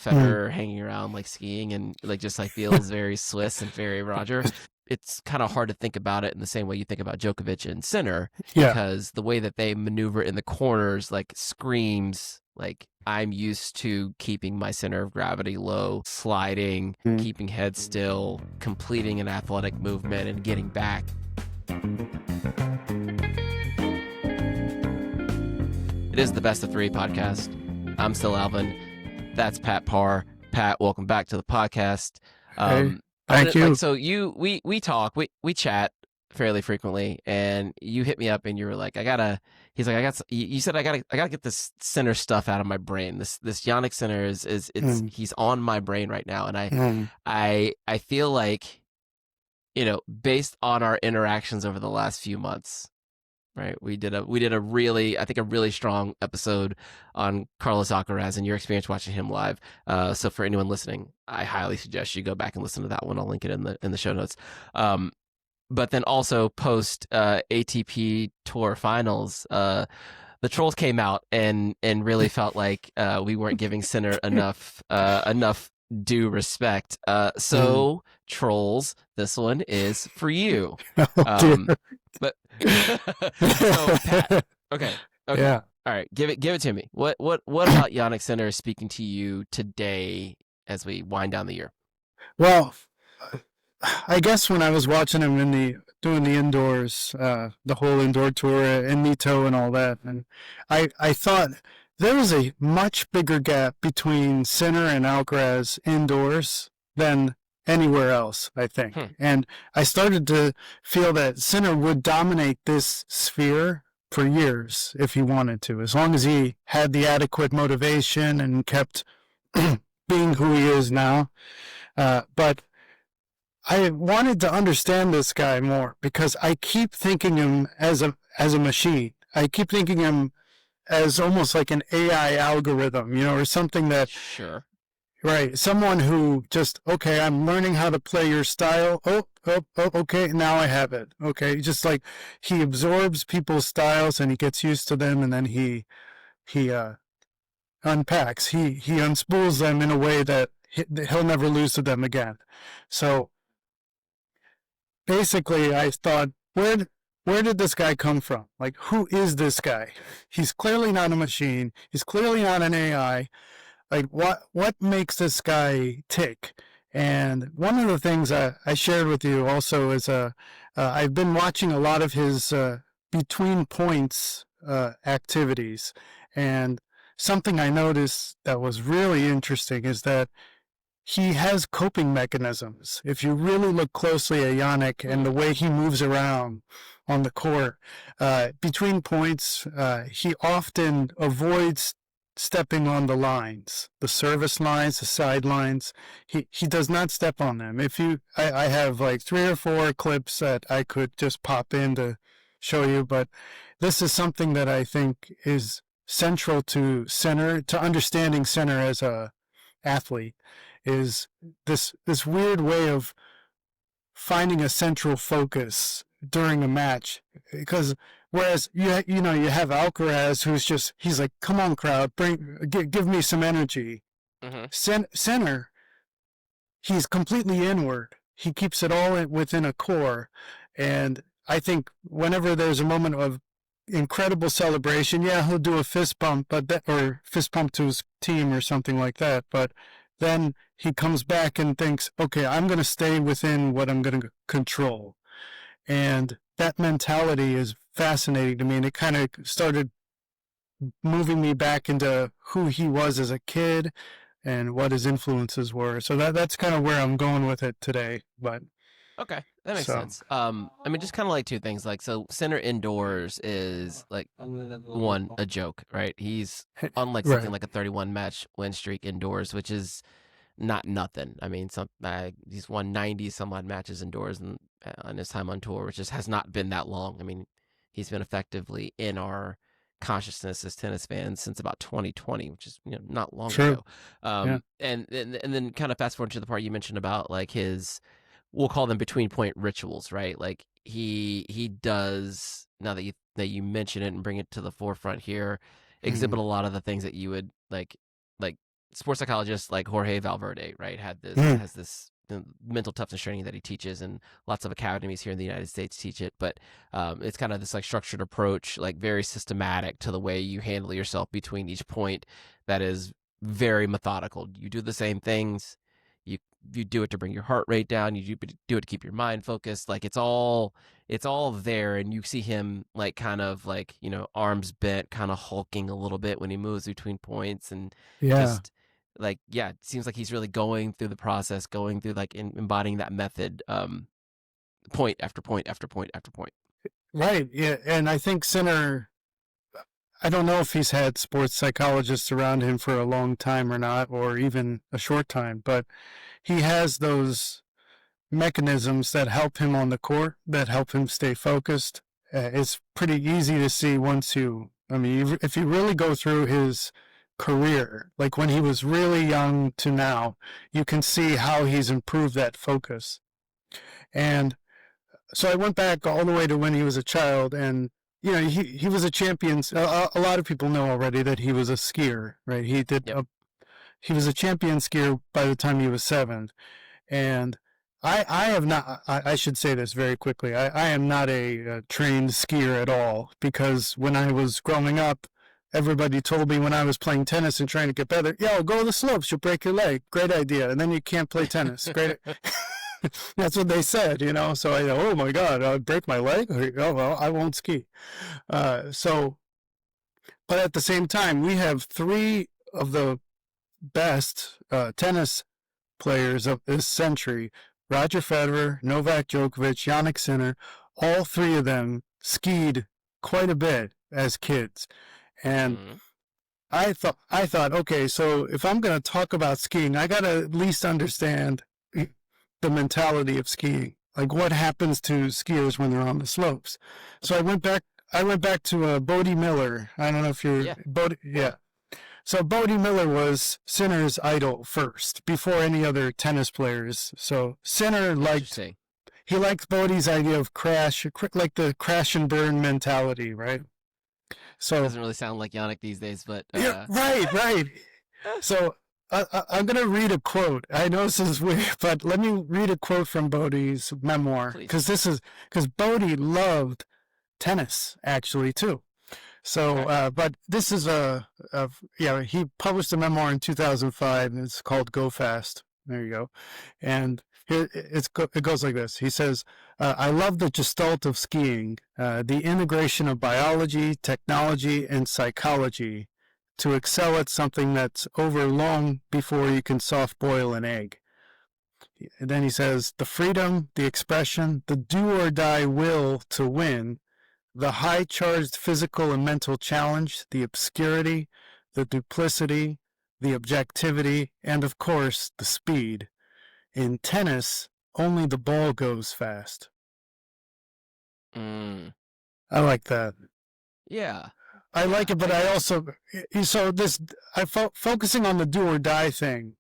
Federer hanging around like skiing and like just like feels very Swiss and very Roger. It's kind of hard to think about it in the same way you think about Djokovic and Sinner, Yeah. because the way that they maneuver in the corners like screams like I'm used to keeping my center of gravity low, sliding, Mm. keeping head still, completing an athletic movement and getting back. It is the Best of Three podcast. I'm still Alvin. That's Pat Parr. Pat, welcome back to the podcast. Hey, thank you. Like, so we talk, we chat fairly frequently, and you hit me up and you were like, you said I gotta get this Sinner stuff out of my brain. This Jannik Sinner he's on my brain right now, and I feel like, based on our interactions over the last few months, right? We did a really, I think, a really strong episode on Carlos Alcaraz and your experience watching him live. So for anyone listening, I highly suggest you go back and listen to that one. I'll link it in the show notes. But then also post ATP Tour Finals, the trolls came out and really felt like we weren't giving Sinner enough due respect. So trolls, this one is for you. But so Pat, okay, Yeah. all right, give it to me. What about Jannik Sinner is speaking to you today as we wind down the year? Well, I guess when I was watching him doing the indoors, the whole indoor tour in Nito and all that, and I thought there was a much bigger gap between Sinner and Alcaraz indoors than anywhere else, I think. And I started to feel that Sinner would dominate this sphere for years if he wanted to, as long as he had the adequate motivation and kept being who he is now. But I wanted to understand this guy more because I keep thinking him as a machine. I keep thinking him as almost like an AI algorithm, or something that, Sure. right, someone who just, okay, I'm learning how to play your style. Oh, okay, now I have it. Okay, just like he absorbs people's styles and he gets used to them, and then he unpacks. He unspools them in a way that he'll never lose to them again. So basically, I thought, where did this guy come from? Like, who is this guy? He's clearly not a machine. He's clearly not an AI. Like, what makes this guy tick? And one of the things I shared with you also is I've been watching a lot of his between points activities. And something I noticed that was really interesting is that he has coping mechanisms. If you really look closely at Jannik and the way he moves around on the court, between points, he often avoids stepping on the lines, the service lines, the side lines. He does not step on them. I have like 3 or 4 clips that I could just pop in to show you, but this is something that I think is central to Sinner, to understanding Sinner as a athlete, is this weird way of finding a central focus during a match. Because whereas you have Alcaraz, he's like, come on, crowd, give me some energy. Sinner, he's completely inward. He keeps it all within a core, and I think whenever there's a moment of incredible celebration, yeah, he'll do a fist bump, or fist pump to his team or something like that. But then he comes back and thinks, okay, I'm going to stay within what I'm going to control. And that mentality is fascinating to me. And it kind of started moving me back into who he was as a kid and what his influences were. So that's kind of where I'm going with it today. But okay, that makes sense. I mean, just kind of like two things. Like, so Sinner indoors is like one, a joke, right? He's on like something like a 31 match win streak indoors, which is not nothing. I mean, he's won 90 some odd matches indoors on his time on tour, which just has not been that long. I mean, he's been effectively in our consciousness as tennis fans since about 2020, which is not long ago. And then kind of fast forward to the part you mentioned about like his, we'll call them between point rituals, right? Like he does, now that you mention it and bring it to the forefront here, exhibit a lot of the things that you would like sports psychologist like Jorge Valverde, right, Mm. has this mental toughness training that he teaches, and lots of academies here in the United States teach it. But it's kind of this like structured approach, like very systematic to the way you handle yourself between each point. That is very methodical. You do the same things. You you do it to bring your heart rate down. You do it to keep your mind focused. Like it's all there, and you see him like kind of like arms bent, kind of hulking a little bit when he moves between points, and Yeah. just like yeah, it seems like he's really going through the process, going through like embodying that method, point after point after point after point. Right. Yeah. And I think Sinner, I don't know if he's had sports psychologists around him for a long time or not, or even a short time, but he has those mechanisms that help him on the court, that help him stay focused. It's pretty easy to see once I mean, if you really go through his career, like when he was really young to now, you can see how he's improved that focus. And so I went back all the way to when he was a child, and he was a champion. A lot of people know already that he was a skier, right? Yep. He was a champion skier by the time he was 7, and I have not. I should say this very quickly. I am not a trained skier at all, because when I was growing up, everybody told me when I was playing tennis and trying to get better, yo, go to the slopes, you'll break your leg. Great idea, and then you can't play tennis. Great. That's what they said, So I, oh my God, I'll break my leg. Oh well, I won't ski. So, but at the same time, we have 3 of the best tennis players of this century: Roger Federer, Novak Djokovic, Jannik Sinner. All 3 of them skied quite a bit as kids, and Mm-hmm. I thought, okay, so if I'm going to talk about skiing, I got to at least understand the mentality of skiing, like what happens to skiers when they're on the slopes. So I went back to Bodie Miller. I don't know if you're Yeah. Bodie. Yeah. So Bodie Miller was Sinner's idol first, before any other tennis players. So Sinner Interesting. liked Bodie's idea of like the crash and burn mentality, right? So Doesn't really sound like Yannick these days, but yeah, right. So I'm going to read a quote. I know this is weird, but let me read a quote from Bodie's memoir, please. because Bodie loved tennis actually too. So, Okay. but this is he published a memoir in 2005, and it's called Go Fast. There you go. And here it goes like this. He says, I love the gestalt of skiing, the integration of biology, technology, and psychology to excel at something that's over long before you can soft boil an egg. And then he says, the freedom, the expression, the do or die will to win, the high charged physical and mental challenge, the obscurity, the duplicity, the objectivity, and of course, the speed. In tennis, only the ball goes fast. Mm. I like that. Yeah. I Yeah. like it, but I also, focusing on the do or die thing.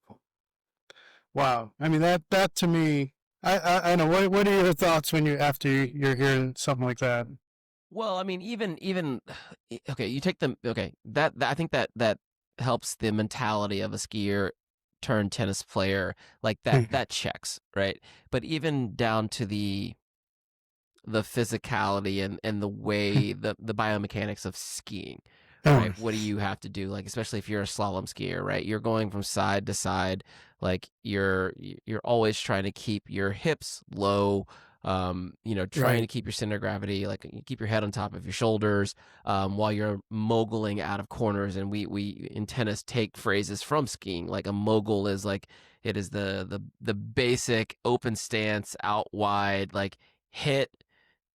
Wow. I mean, that to me, I know. What are your thoughts after you're hearing something like that? Well, I mean, even okay, you take them. Okay, that I think that helps the mentality of a skier turned tennis player, like that checks, right? But even down to the physicality and the way the biomechanics of skiing, right? What do you have to do? Like, especially if you're a slalom skier, right? You're going from side to side, like you're always trying to keep your hips low, trying to keep your center of gravity, like you keep your head on top of your shoulders, while you're moguling out of corners. And we in tennis take phrases from skiing. Like a mogul is like, it is the basic open stance out wide, like hit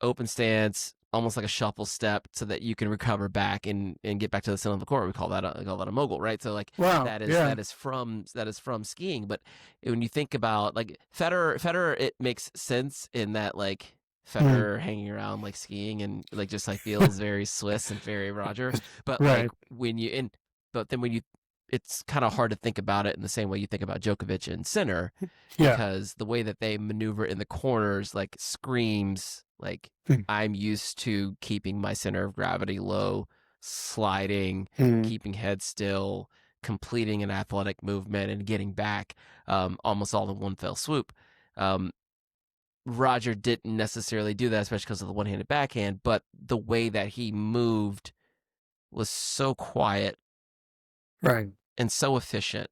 open stance, almost like a shuffle step, so that you can recover back and get back to the center of the court. We call that a mogul, right? So like that is from skiing. But when you think about like Federer, it makes sense in that like Federer hanging around like skiing and like just like feels very Swiss and very Roger. But like but then when you it's kind of hard to think about it in the same way you think about Djokovic and Sinner, because the way that they maneuver in the corners like screams like I'm used to keeping my center of gravity low, sliding, keeping head still, completing an athletic movement and getting back almost all in one fell swoop. Roger didn't necessarily do that, especially because of the one-handed backhand, but the way that he moved was so quiet Right. and so efficient,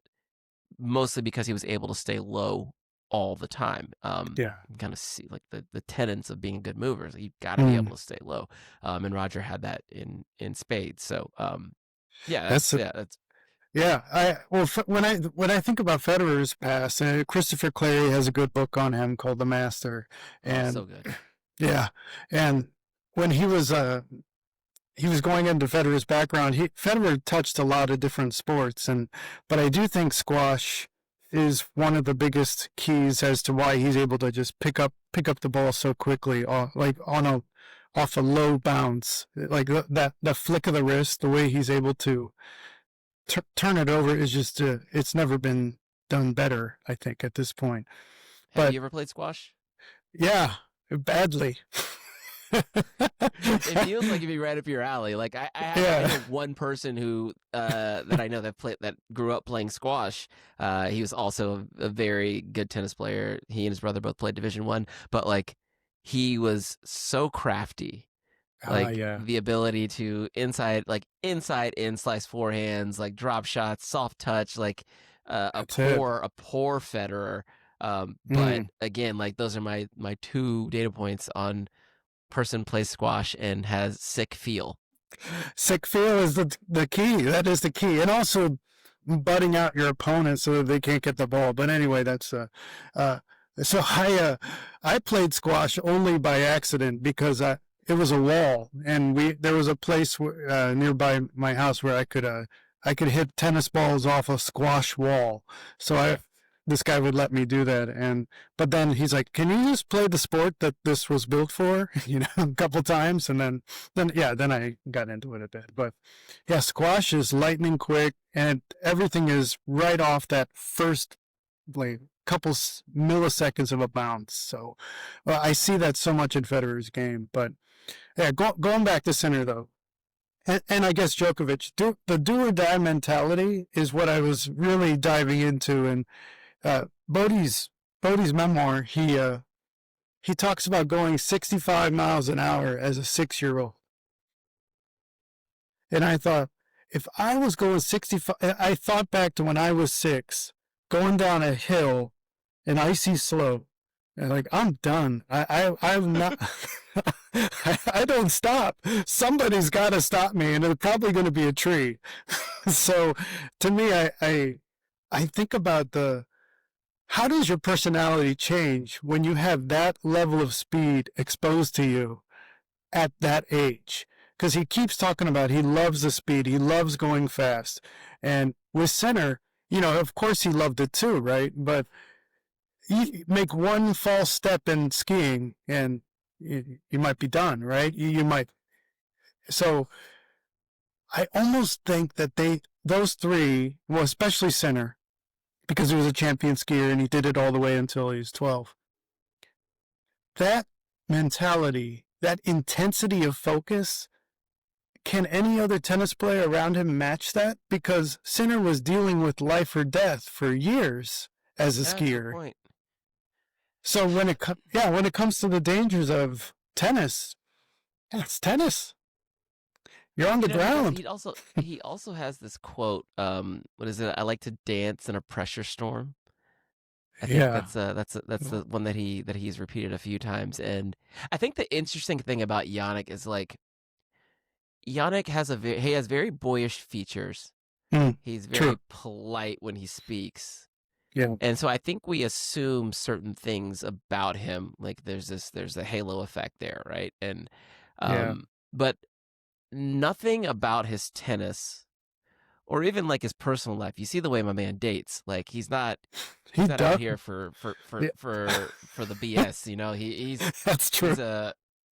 mostly because he was able to stay low all the time. Yeah. You kind of see like the tenets of being a good mover. So you've got to be Mm. able to stay low. And Roger had that in spades. So yeah, That's that's Yeah, when I think about Federer's past, Christopher Clarey has a good book on him called The Master, so and good. yeah, and when he was going into Federer's background, Federer touched a lot of different sports, but I do think squash is one of the biggest keys as to why he's able to just pick up the ball so quickly, like off a low bounce, like that flick of the wrist, the way he's able to turn it over is just it's never been done better, I think, at this point. Have But you ever played squash? yeah, badly. It feels like it'd be right up your alley. Like I know one person who that I know that grew up playing squash. He was also a very good tennis player. He and his brother both played Division 1, but like he was so crafty. Like Yeah, the ability to inside in slice forehands, like drop shots, soft touch, like a that's it. poor Federer. But Mm. again, like those are my two data points on person plays squash and has sick feel. Sick feel is the key. That is the key, and also butting out your opponent so that they can't get the ball. But anyway, that's uh so I played squash only by accident because it was a wall, and there was a place nearby my house where I could hit tennis balls off a squash wall. So this guy would let me do that, but then he's like, "Can you just play the sport that this was built for?" A couple times, and then I got into it a bit. But yeah, squash is lightning quick, and everything is right off that first like couple milliseconds of a bounce. So I see that so much in Federer's game. But yeah, going back to Sinner though, and I guess Djokovic, the do or die mentality is what I was really diving into. And Bodie's memoir, he talks about going 65 miles an hour as a 6-year-old. And I thought, if I was going 65, I thought back to when I was 6, going down a hill, an icy slope, and like, I'm done. I'm not, I don't stop. Somebody's got to stop me, and it's probably going to be a tree. So to me, I think about how does your personality change when you have that level of speed exposed to you at that age? Because he keeps talking about he loves the speed, he loves going fast. And with Sinner, of course he loved it too, right? But you make one false step in skiing and you might be done, right? You might. So I almost think that those three, well, especially Sinner, because he was a champion skier and he did it all the way until he was 12. That mentality, that intensity of focus, can any other tennis player around him match that? Because Sinner was dealing with life or death for years as a Yeah, that's a good skier. point. So when it comes to the dangers of tennis, it's tennis. You're on the ground. He also has this quote. What is it? I like to dance in a pressure storm. I think Yeah. that's the one that he's repeated a few times. And I think the interesting thing about Jannik is like Yannick he has very boyish features. He's very True. polite when he speaks. Yeah. And so I think we assume certain things about him. Like there's a halo effect there, right? And but nothing about his tennis or even like his personal life. You see the way my man dates. Like he's not out here for the BS, he's that's true. He's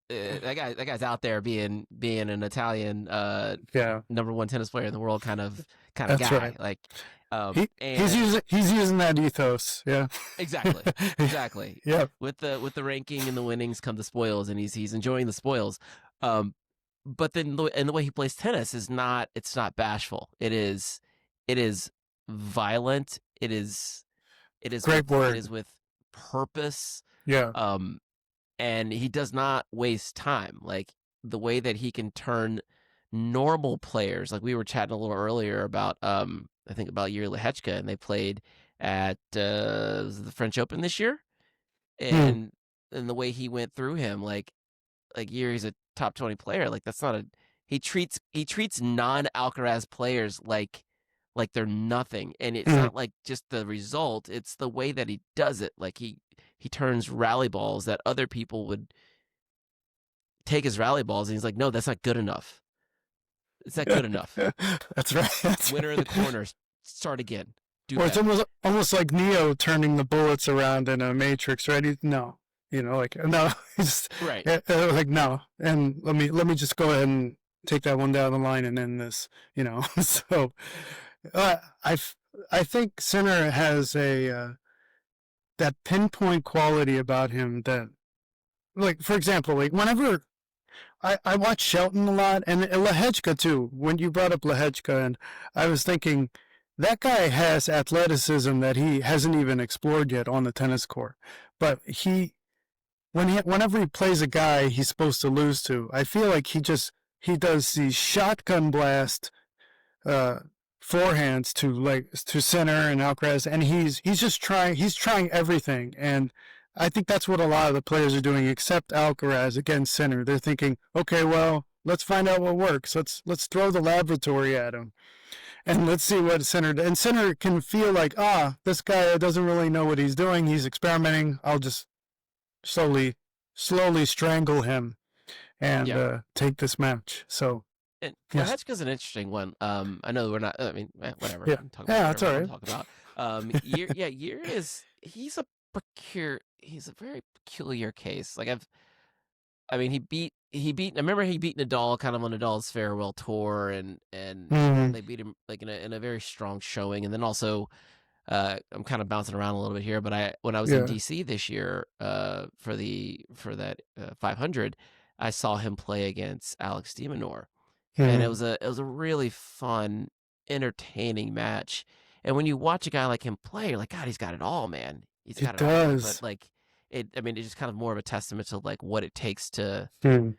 that guy's out there being an Italian #1 tennis player in the world kind of that's guy. Right. Like he's using that ethos. Yeah. Exactly. Yeah. With the ranking and the winnings come the spoils, and he's enjoying the spoils. But then in the way he plays tennis it's not bashful. It is it is violent. Great it word. is with purpose. Yeah. Um, and he does not waste time. Like the way that he can turn normal players, like we were chatting a little earlier about, I think about Yuri Lehechka, and they played at was it the French Open this year, Hmm. and the way he went through him, like Yuri's a top 20 player. Like that's not a he treats non Alcaraz players like they're nothing, and it's Hmm. not like just the result, it's the way that he does it. Like he turns rally balls that other people would take as rally balls, and he's like, no, that's not good enough. It's not good enough. That's right. That's Winner in right. the corners. Start again. Do Or it's better. almost like Neo turning the bullets around in a Matrix, right? No, like no, just Right. like no, and let me just go ahead and take that one down the line and end this, So, uh, I I think Sinner has a that pinpoint quality about him that, like, for example, like whenever I watch Shelton a lot, and Lehechka too. When you brought up Lehechka, and I was thinking that guy has athleticism that he hasn't even explored yet on the tennis court. But whenever he plays a guy he's supposed to lose to, I feel like he does these shotgun blast uh, forehands to Sinner and Alcaraz, and he's trying everything, and I think that's what a lot of the players are doing, except Alcaraz against Sinner. They're thinking, okay, well, let's find out what works. Let's throw the laboratory at him, and let's see what Sinner. And Sinner can feel like, this guy doesn't really know what he's doing. He's experimenting. I'll just slowly strangle him and Yeah. take this match. So And yes, Lehechka's an interesting one. I know we're not. I mean, whatever. yeah, We can talk about yeah, that's whatever we all want right. to talk about. Year is he's a very peculiar case. I mean, I remember he beat Nadal kind of on Nadal's farewell tour, and Mm, they beat him like in a very strong showing, and then also I'm kind of bouncing around a little bit here, but when I was in yeah. DC this year for that 500, I saw him play against Alex de Minaur, and Mm, it was a really fun, entertaining match. And when you watch a guy like him play, you're like, God, he's got it all, man. He's it got it all. But does. like it, I mean, it's just kind of more of a testament to like what it takes to Mm.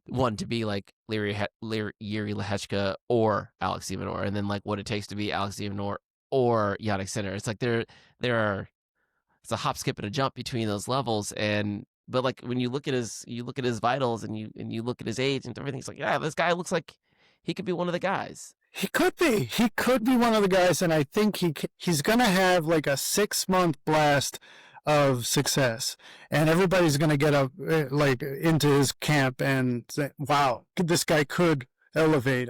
one to be like Yuri Lehechka or Alex de Minaur, and then like what it takes to be Alex de Minaur or Jannik Sinner. It's like there are it's a hop, skip, and a jump between those levels. And but like when you look at his vitals, and you look at his age and everything, it's like, yeah, this guy looks like he could be one of the guys. He could be. He could be one of the guys, and I think he's gonna have like a 6 month blast of success, and everybody's gonna get up like into his camp and say, "Wow, this guy could elevate."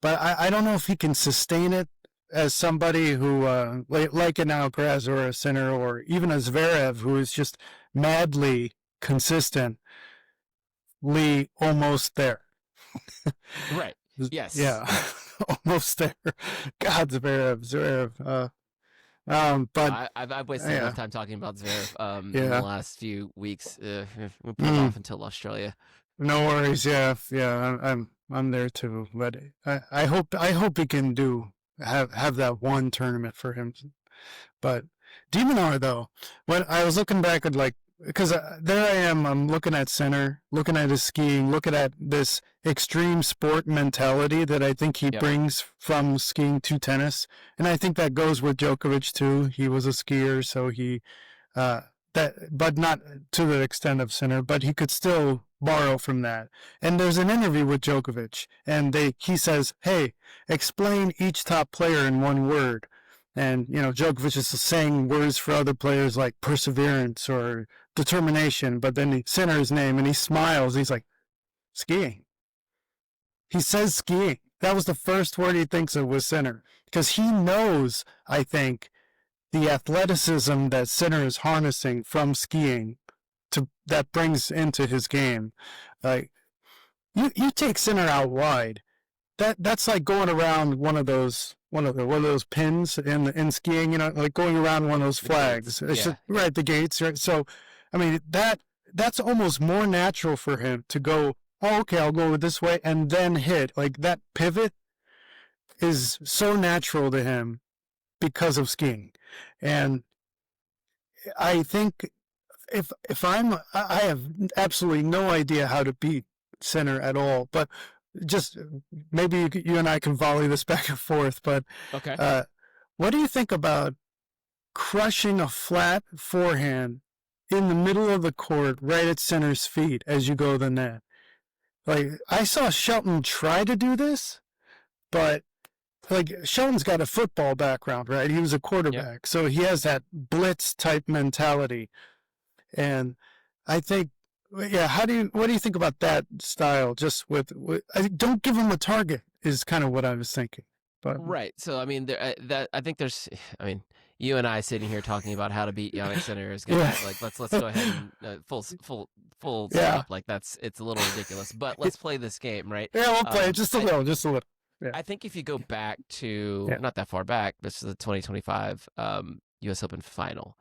But I don't know if he can sustain it as somebody who like an Alcaraz or a Sinner or even a Zverev, who is just madly consistently almost there. Right. Yes. Yeah, almost there. God, Zverev. But I've wasted yeah, enough time talking about Zverev in the yeah. last few weeks. We put it Mm, off until Australia. no worries. Yeah, yeah. I'm there too. But I hope he can have that one tournament for him. But Demon R though, when I was looking back at like, because there I am, I'm looking at Center, looking at his skiing, looking at this extreme sport mentality that I think he Yep. brings from skiing to tennis, and I think that goes with Djokovic too. He was a skier, so he uh, but not to the extent of Sinner, but he could still borrow from that. And there's an interview with Djokovic, and he says, "Hey, explain each top player in one word." And Djokovic is saying words for other players like perseverance or determination, but then Sinner his name, and he smiles. He's like, skiing. He says skiing. That was the first word he thinks of was Sinner, because he knows, I think, the athleticism that Sinner is harnessing from skiing that brings into his game. Like you take Sinner out wide, that's like going around one of those pins in skiing, like going around one of those The gates. flags. It's Yeah. just, right, the gates, right? So, I mean that's almost more natural for him to go. Oh, okay, I'll go this way and then hit like that pivot. is so natural to him because of skiing. And I think I have absolutely no idea how to beat Sinner at all, but just maybe you and I can volley this back and forth. But Okay. what do you think about crushing a flat forehand in the middle of the court, right at Sinner's feet as you go to the net? Like, I saw Shelton try to do this, but like, Shelton's got a football background, right? He was a quarterback, Yep. so he has that blitz type mentality. And I think, yeah, what do you think about that style? Just don't give him a target is kind of what I was thinking. But Right. So I mean, I think there's. I mean, you and I sitting here talking about how to beat Jannik Sinner is gonna yeah, like let's go ahead and full yeah, stop. Like it's a little ridiculous. But let's play this game, right? yeah. We'll play it Um, just a I little, just a little. Yeah, I think if you go back to yeah. not that far back, this is the 2025 U.S. Open final,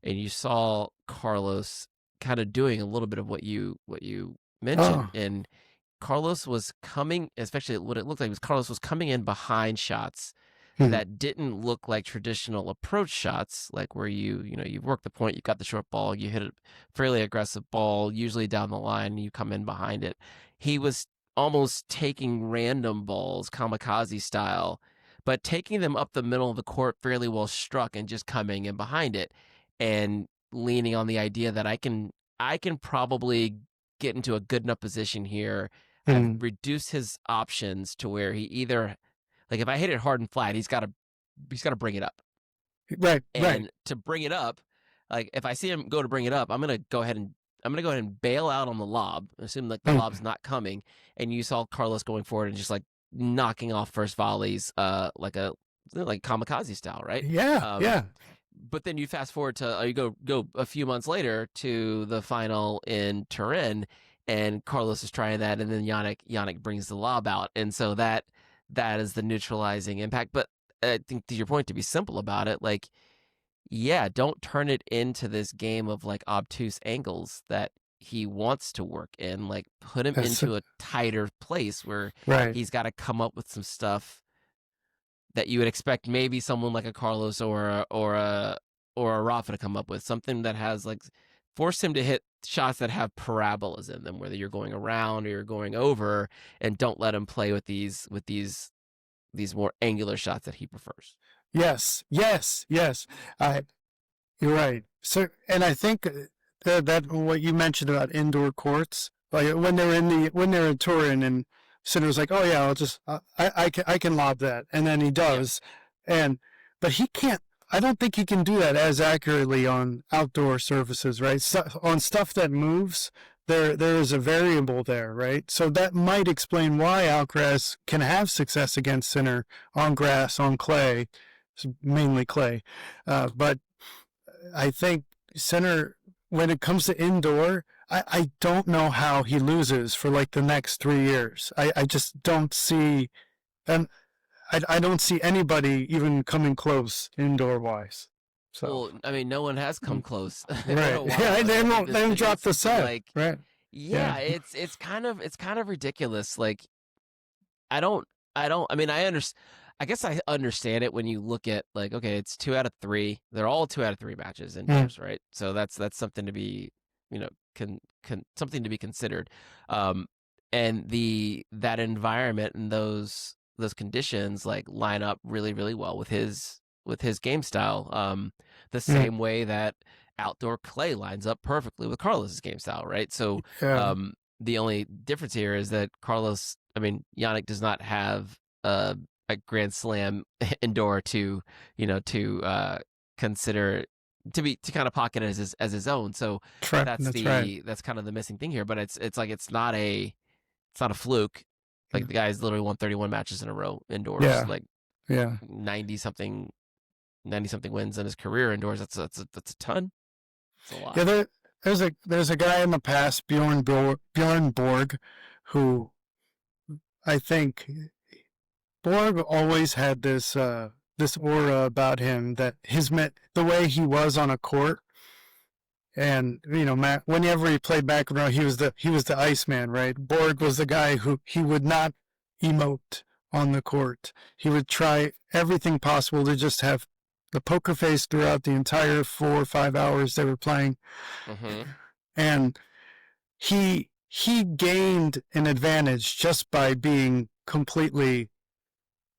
and you saw Carlos kind of doing a little bit of what you mentioned, Oh, and Carlos was coming, especially what it looked like was Carlos was coming in behind shots hmm. that didn't look like traditional approach shots, like where you've worked the point, you got the short ball, you hit a fairly aggressive ball, usually down the line, and you come in behind it. He was almost taking random balls, kamikaze style, but taking them up the middle of the court fairly well struck and just coming in behind it and leaning on the idea that I can probably get into a good enough position here. I've Hmm. reduced his options to where he either like if I hit it hard and flat, he's got to bring it up. Right, right. And to bring it up, like if I see him go to bring it up, I'm gonna go ahead and bail out on the lob, assume like the Hmm. lob's not coming. And you saw Carlos going forward and just like knocking off first volleys, like kamikaze style, right? Yeah, Um, yeah. but then you fast forward to you go a few months later to the final in Turin, and Carlos is trying that, and then Jannik brings the lob out, and so that is the neutralizing impact. But I think to your point, to be simple about it, like yeah, don't turn it into this game of like obtuse angles that he wants to work in. Like put him That's into a tighter place where right. he's got to come up with some stuff that you would expect maybe someone like a Carlos or a Rafa to come up with, something that has like force him to hit shots that have parabolas in them, whether you're going around or you're going over, and don't let him play with these more angular shots that he prefers. Yes, yes, yes. I You're right. So, and I think that what you mentioned about indoor courts, like when they're in Turin, and Sinner's like, oh yeah, I'll just I can lob that, and then he Yep. does, and but he can't. I don't think he can do that as accurately on outdoor surfaces, right? So, on stuff that moves, there is a variable there, right? So that might explain why Alcaraz can have success against Sinner on grass, on clay, mainly clay, but I think Sinner, when it comes to indoor, I don't know how he loses for like the next 3 years. I just don't see, and I don't see anybody even coming close indoor wise. So, Well, I mean, no one has come close in right. a Yeah, while, and I think they don't this drop is the something set. like, Right. Yeah. yeah, it's kind of ridiculous. Like I don't I mean I guess I understand it when you look at like okay, it's 2 out of 3. They're all 2 out of 3 matches Mm, indoors, right? So that's something to be, something to be considered. Um and that environment and those conditions like line up really really well with his game style. The mm, same way that outdoor clay lines up perfectly with Carlos's game style, right? So yeah. the only difference here is that Jannik does not have a Grand Slam indoor to, consider to kind of pocket as his own. So That's right. that's kind of the missing thing here. But it's like it's not a fluke. Like the guy's literally won 31 matches in a row indoors, Yeah. like Yeah. 90 something wins in his career indoors. That's a ton. It's a lot. Yeah. There's a guy in the past, Bjorn Borg, who I think Borg always had this aura about him that the way he was on a court, and Matt, whenever he played back row, he was the Iceman, right? Borg was the guy who he would not emote on the court. He would try everything possible to just have the poker face throughout the entire 4 or 5 hours they were playing. Mm-hmm. And he gained an advantage just by being completely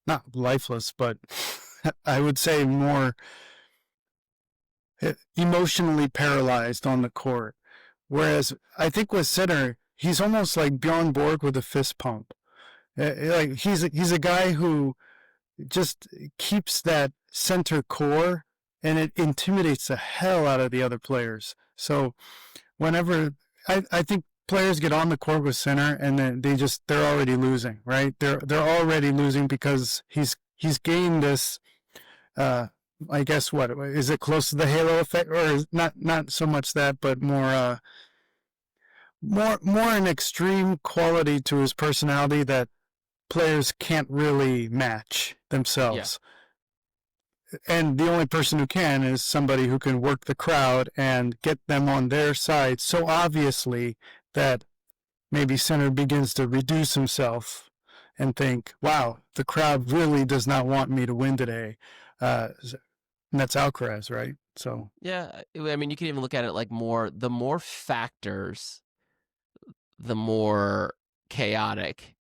not lifeless, but I would say more emotionally paralyzed on the court. Whereas I think with Sinner, he's almost like Bjorn Borg with a fist pump. Like he's a guy who just keeps that center core, and it intimidates the hell out of the other players. So whenever I think players get on the court with Sinner, and then they're already losing, right? They're already losing because he's gained this. I guess what is it close to the halo effect, or not so much that, but more an extreme quality to his personality that players can't really match themselves. Yeah. And the only person who can is somebody who can work the crowd and get them on their side so obviously that maybe Sinner begins to reduce himself and think, wow, the crowd really does not want me to win today. And that's Alcaraz, right? So yeah, I mean, you can even look at it like the more factors, the more chaotic,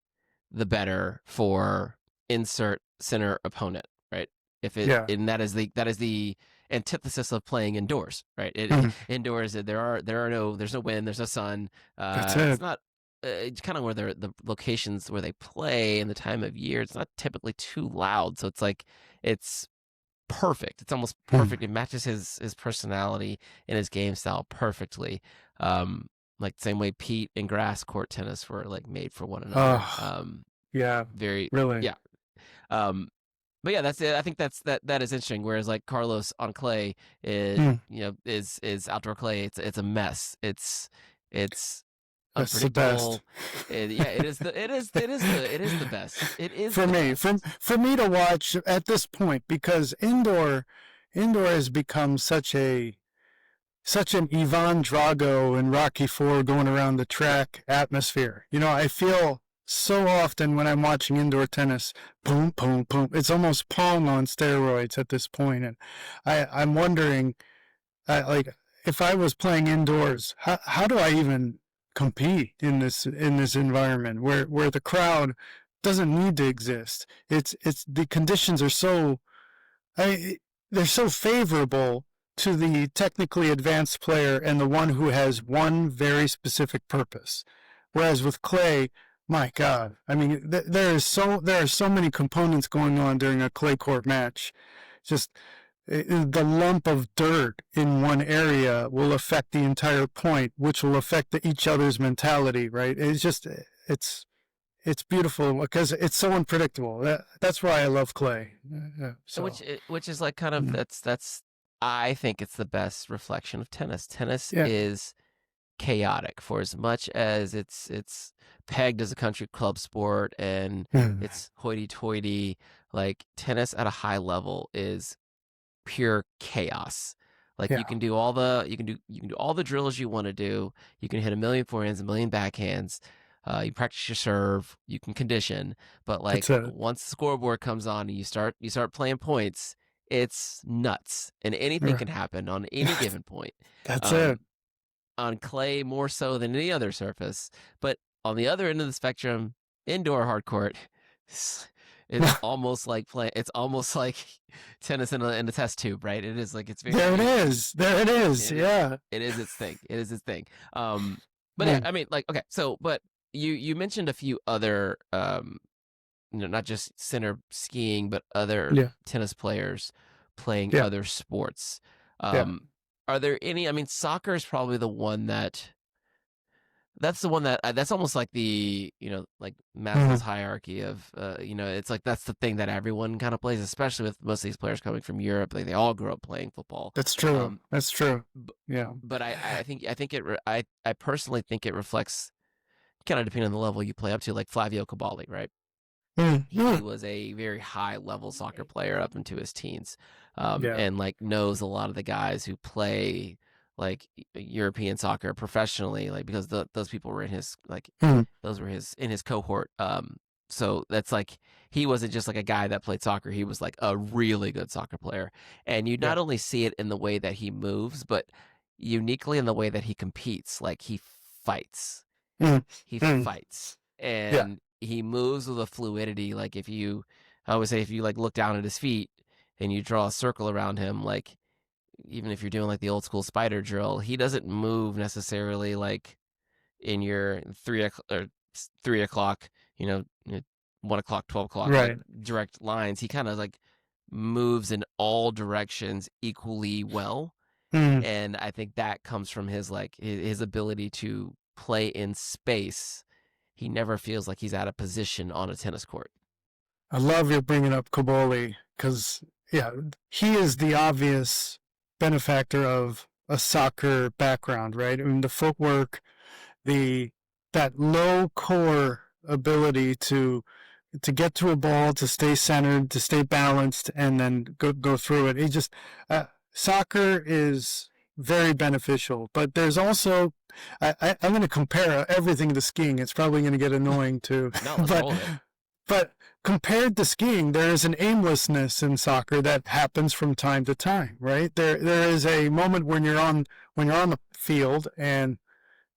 the better for insert Sinner opponent, right? If it and that is the antithesis of playing indoors, right? Indoors there's no wind, there's no sun. That's it. It's not. It's kind of where the locations where they play and the time of year. It's not typically too loud, so it's like it's perfect. It's almost perfect. It matches his personality and his game style perfectly. Like the same way Pete and grass court tennis were like made for one another. Yeah, very really. Yeah. But yeah, that's it. I think that is interesting. Whereas like Carlos on clay is outdoor clay. It's a mess. It's unpredictable. It is the best. It is for me. For me to watch at this point, because indoor has become such an Ivan Drago and Rocky IV going around the track atmosphere. You know, I feel so often when I'm watching indoor tennis, boom, boom, boom. It's almost Pong on steroids at this point. And I'm wondering, like, if I was playing indoors, how do I even compete in this environment where the crowd doesn't need to exist? It's the conditions are so, they're so favorable to the technically advanced player and the one who has one very specific purpose. Whereas with clay, my God, I mean, there are so many components going on during a clay court match. Just the lump of dirt in one area will affect the entire point, which will affect each other's mentality, right? It's beautiful because it's so unpredictable. That's why I love clay. So. Which is like kind of that's I think it's the best reflection of tennis. Tennis is chaotic for as much as it's pegged as a country club sport and it's hoity-toity. Like tennis at a high level is pure chaos. Like you can do all the drills you want to do. You can hit a million forehands, a million backhands. You practice your serve. You can condition, but like once the scoreboard comes on and you start playing points, it's nuts, and anything can happen on any given point. That's it. On clay more so than any other surface, but on the other end of the spectrum, indoor hard court, it's almost like It's almost like tennis in a test tube, right? It is like it's very. There it is. It is its thing. It is its thing. But yeah, I mean, like okay, so but you mentioned a few other not just Sinner skiing, but other tennis players playing other sports. Are there any? I mean, soccer is probably the one that's almost like the like Maslow's hierarchy of it's like that's the thing that everyone kind of plays, especially with most of these players coming from Europe. Like they all grew up playing football. That's true. That's true. Yeah. But I personally think it reflects, kind of depending on the level you play up to, like Flavio Cabali, right? He was a very high level soccer player up into his teens, and like knows a lot of the guys who play like European soccer professionally, like because those people were in his in his cohort. So that's like he wasn't just like a guy that played soccer. He was like a really good soccer player. And you Yeah. not only see it in the way that he moves, but uniquely in the way that he competes. Like fights. Mm, He mm, fights. yeah. And he moves with a fluidity. Like I always say if you like look down at his feet and you draw a circle around him, like even if you're doing like the old school spider drill, he doesn't move necessarily like in your 3 o'clock, 1 o'clock, 12 o'clock, like Right. direct lines. He kind of like moves in all directions equally well, Mm. and I think that comes from his like his ability to play in space. He never feels like he's out of position on a tennis court. I love you bringing up Kaboli because, yeah, he is the obvious benefactor of a soccer background, right? I mean, the footwork, the that low core ability to get to a ball, to stay centered, to stay balanced, and then go through it. It just soccer is very beneficial, but there's also I'm going to compare everything to skiing. It's probably going to get annoying too, No, let's but roll with it. but compared to skiing, there is an aimlessness in soccer that happens from time to time, right? There is a moment when you're on the field and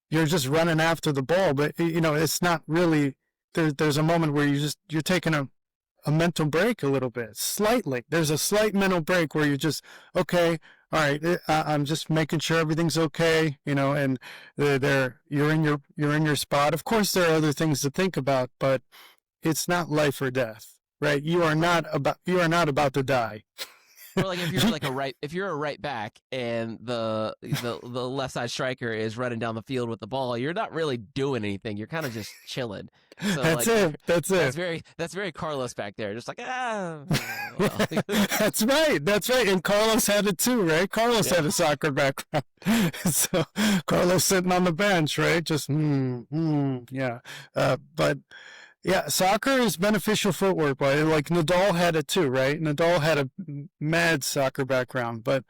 you're just running after the ball, but it's not really there's a moment where you're taking a mental break a little bit, slightly. There's a slight mental break where you're just okay. All right, I'm just making sure everything's okay, and you're in your spot. Of course, there are other things to think about, but it's not life or death, right? Right. You are not about to die. Or like if you're a right back and the left side striker is running down the field with the ball, you're not really doing anything. You're kind of just chilling. So That's like it. That's it. that's very Carlos back there, just like well. That's right. That's right. And Carlos had it too, right? Carlos Yeah. had a soccer background. So Carlos sitting on the bench, right? Just, yeah. But yeah, soccer is beneficial footwork, but like Nadal had it too, right? Nadal had a mad soccer background, but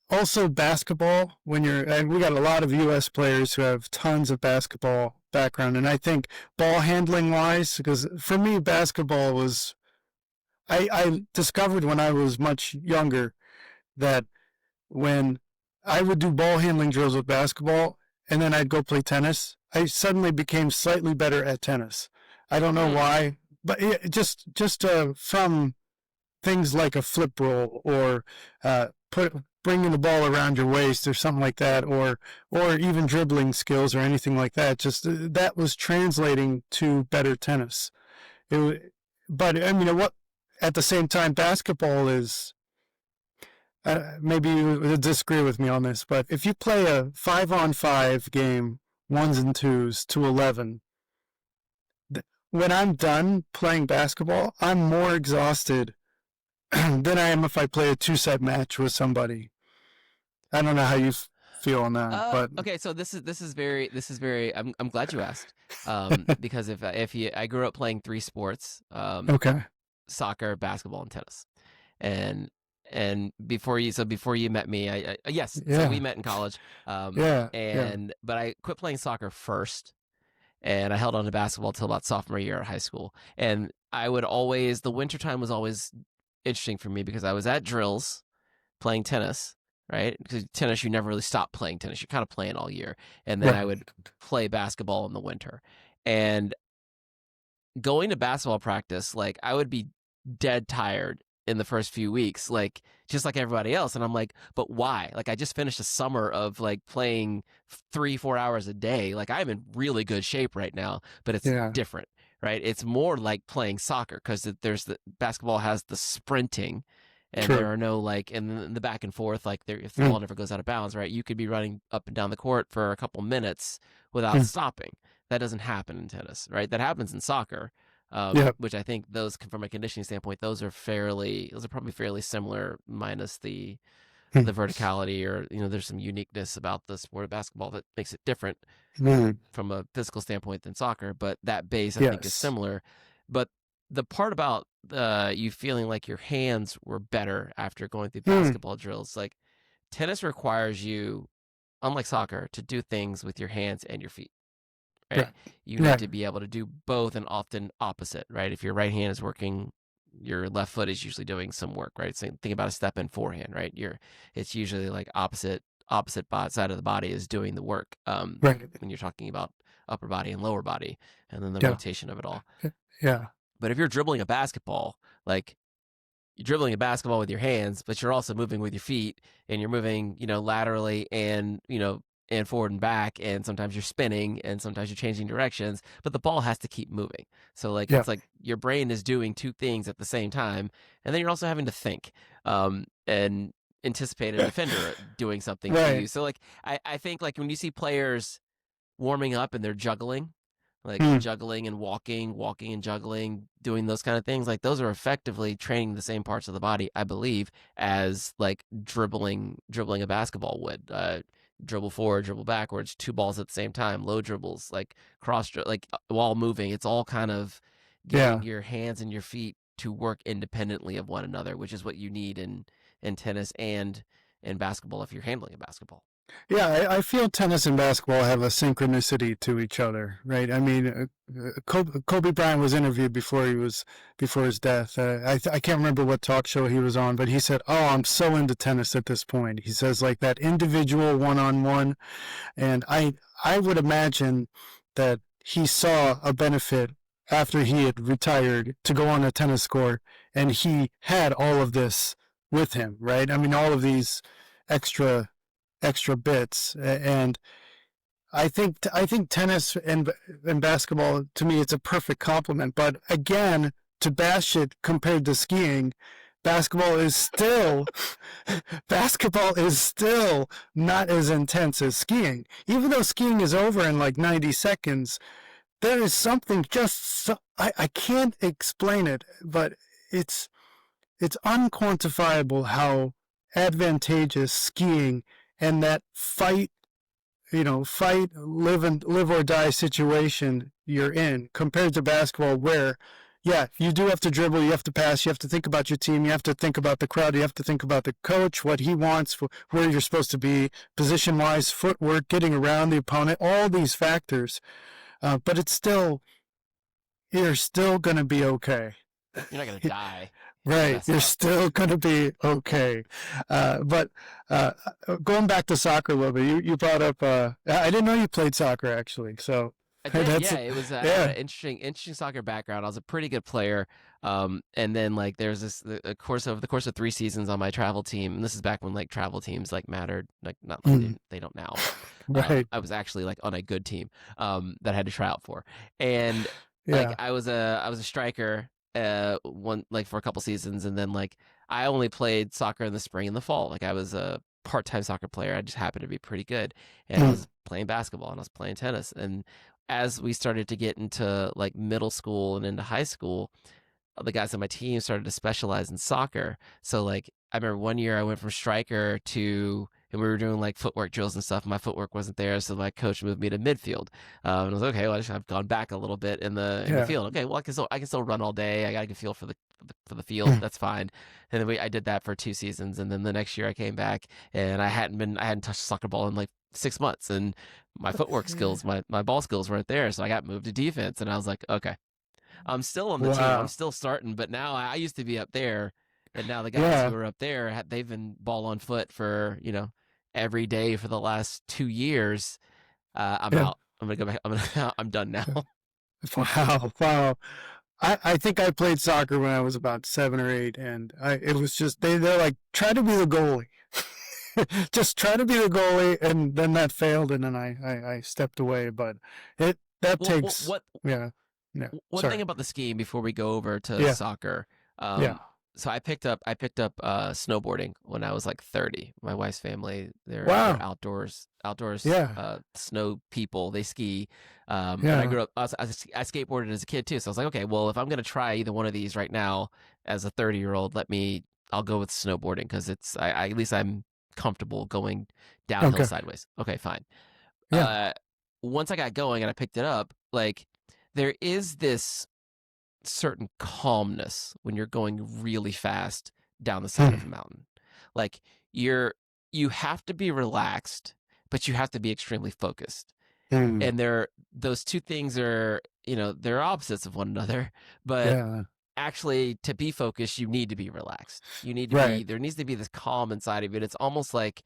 also basketball. And we got a lot of U.S. players who have tons of basketball background, and I think ball handling wise, because for me, basketball was I discovered when I was much younger that when I would do ball handling drills with basketball and then I'd go play tennis, I suddenly became slightly better at tennis. I don't know Hmm. why, but just from things like a flip roll or bringing the ball around your waist or something like that, or even dribbling skills or anything like that. Just that was translating to better tennis. But I mean, what at the same time, basketball is. Maybe you would disagree with me on this, but if you play a 5-on-5 game, ones and twos to 11, when I'm done playing basketball, I'm more exhausted than I am if I play a two-set match with somebody. I don't know how you feel on that, but Okay, so this is very I'm glad you asked. Because if you I grew up playing three sports, okay. soccer, basketball, and tennis. And before you met me, yes, so we Yeah, met in college. yeah, yeah. But I quit playing soccer first, and I held on to basketball till about sophomore year of high school. And I would always the wintertime was always interesting for me because I was at drills playing tennis, right? Because tennis, you never really stop playing tennis. You're kind of playing all year. And then I Right. would play basketball in the winter. And going to basketball practice, like I would be dead tired in the first few weeks, like just like everybody else. And I'm like, but why? Like I just finished a summer of like playing 3-4 hours a day. Like I'm in really good shape right now, but it's Yeah, different, right? It's more like playing soccer because there's the basketball has the sprinting and true. there are no like in the back and forth like there if the Mm, ball never goes out of bounds, right? You could be running up and down the court for a couple minutes without mm, stopping. That doesn't happen in tennis, right? That happens in soccer, yeah. which I think from a conditioning standpoint, those are probably fairly similar, minus Mm, the verticality or there's some uniqueness about the sport of basketball that makes it different mm, from a physical standpoint than soccer. But that base I think is yes. similar. But the part about you feeling like your hands were better after going through Mm, basketball drills, like tennis requires you, unlike soccer, to do things with your hands and your feet, right? Right. You need Right. to be able to do both and often opposite, right? If your right hand is working, your left foot is usually doing some work, right? So think about a step in forehand, right? It's usually like opposite side of the body is doing the work. Right. When you're talking about upper body and lower body, and then the Yeah. rotation of it all. Yeah. But if you're dribbling a basketball, like you're dribbling a basketball with your hands, but you're also moving with your feet, and you're moving, laterally and, and forward and back, and sometimes you're spinning and sometimes you're changing directions, but the ball has to keep moving. So like Yeah. it's like your brain is doing two things at the same time, and then you're also having to think and anticipate a defender doing something to Right. you. So like I think like when you see players warming up and they're juggling, like Hmm. juggling and walking and juggling, doing those kind of things, like those are effectively training the same parts of the body, I believe, as like dribbling a basketball would. Dribble forward, dribble backwards, two balls at the same time, low dribbles, like like while moving. It's all kind of getting Yeah. your hands and your feet to work independently of one another, which is what you need in tennis and in basketball if you're handling a basketball. Yeah, I feel tennis and basketball have a synchronicity to each other, right? I mean, Kobe Bryant was interviewed before his death. I can't remember what talk show he was on, but he said, "Oh, I'm so into tennis at this point." He says like that individual one-on-one, and I would imagine that he saw a benefit after he had retired to go on a tennis court, and he had all of this with him, right? I mean, all of these extra bits. And I think tennis and basketball, to me, it's a perfect complement. But again, to bash it compared to skiing, basketball is still basketball is still not as intense as skiing. Even though skiing is over in like 90 seconds, there is something I can't explain it, but it's it's unquantifiable how advantageous skiing and that live or die situation you're in compared to basketball, where, yeah, you do have to dribble, you have to pass, you have to think about your team, you have to think about the crowd, you have to think about the coach, what he wants, where you're supposed to be, position wise, footwork, getting around the opponent, all these factors. But you're still going to be okay. You're not gonna die if you Right. mess You're up. still going to be okay. But uh, going back to soccer a little bit, you brought up, I didn't know you played soccer actually. So I did, that's, yeah. It was I had yeah. an interesting soccer background. I was a pretty good player, and then like there's the course of 3 seasons on my travel team, and this is back when like travel teams like mattered, like not like Mm, they don't now, but right. I was actually like on a good team that I had to try out for, and like Yeah. I was a striker one like for a couple seasons, and then like I only played soccer in the spring and the fall. Like I was a part-time soccer player. I just happened to be pretty good, and I Mm, was playing basketball and I was playing tennis, and as we started to get into like middle school and into high school, the guys on my team started to specialize in soccer. So like I remember one year I went from striker to, and we were doing like footwork drills and stuff. My footwork wasn't there, so my coach moved me to midfield. And I was like, okay. Well, I've gone back a little bit in the yeah. field. Okay, well I can still run all day. I got a good feel for the field. Mm, That's fine. And then I did that for 2 seasons, and then the next year I came back, and I hadn't touched a soccer ball in like 6 months, and my footwork skills, my ball skills weren't there, so I got moved to defense, and I was like, okay, I'm still on the team. I'm wow. still starting, but now I used to be up there, and now the guys Yeah. who are up there, they've been ball on foot for every day for the last 2 years. I'm Yeah. out. I'm gonna go back. I'm done now. Yeah. Wow. Wow. I think I played soccer when I was about 7 or 8, and it was just they're like, try to be the goalie. Just try to be the goalie, and then that failed, and then I stepped away. But that Well, takes, yeah, yeah. one thing Sorry. about the skiing before we go over to Yeah, soccer. yeah. So I picked up snowboarding when I was like 30. My wife's family, they're Wow. outdoors Yeah, snow people. They ski. And I yeah. grew up. I skateboarded as a kid too. So I was like, okay, well, if I'm gonna try either one of these right now as a 30-year-old, I'll go with snowboarding because at least I'm comfortable going downhill Okay. sideways. Okay, fine. Yeah. Uh, Once I got going and I picked it up, like there is this certain calmness when you're going really fast down the side of Hmm. a mountain. Like you have to be relaxed, but you have to be extremely focused. Hmm. And those two things are, they're opposites of one another, but Yeah. actually to be focused, you need to be relaxed. Right. There needs to be this calm inside of it. It's almost like,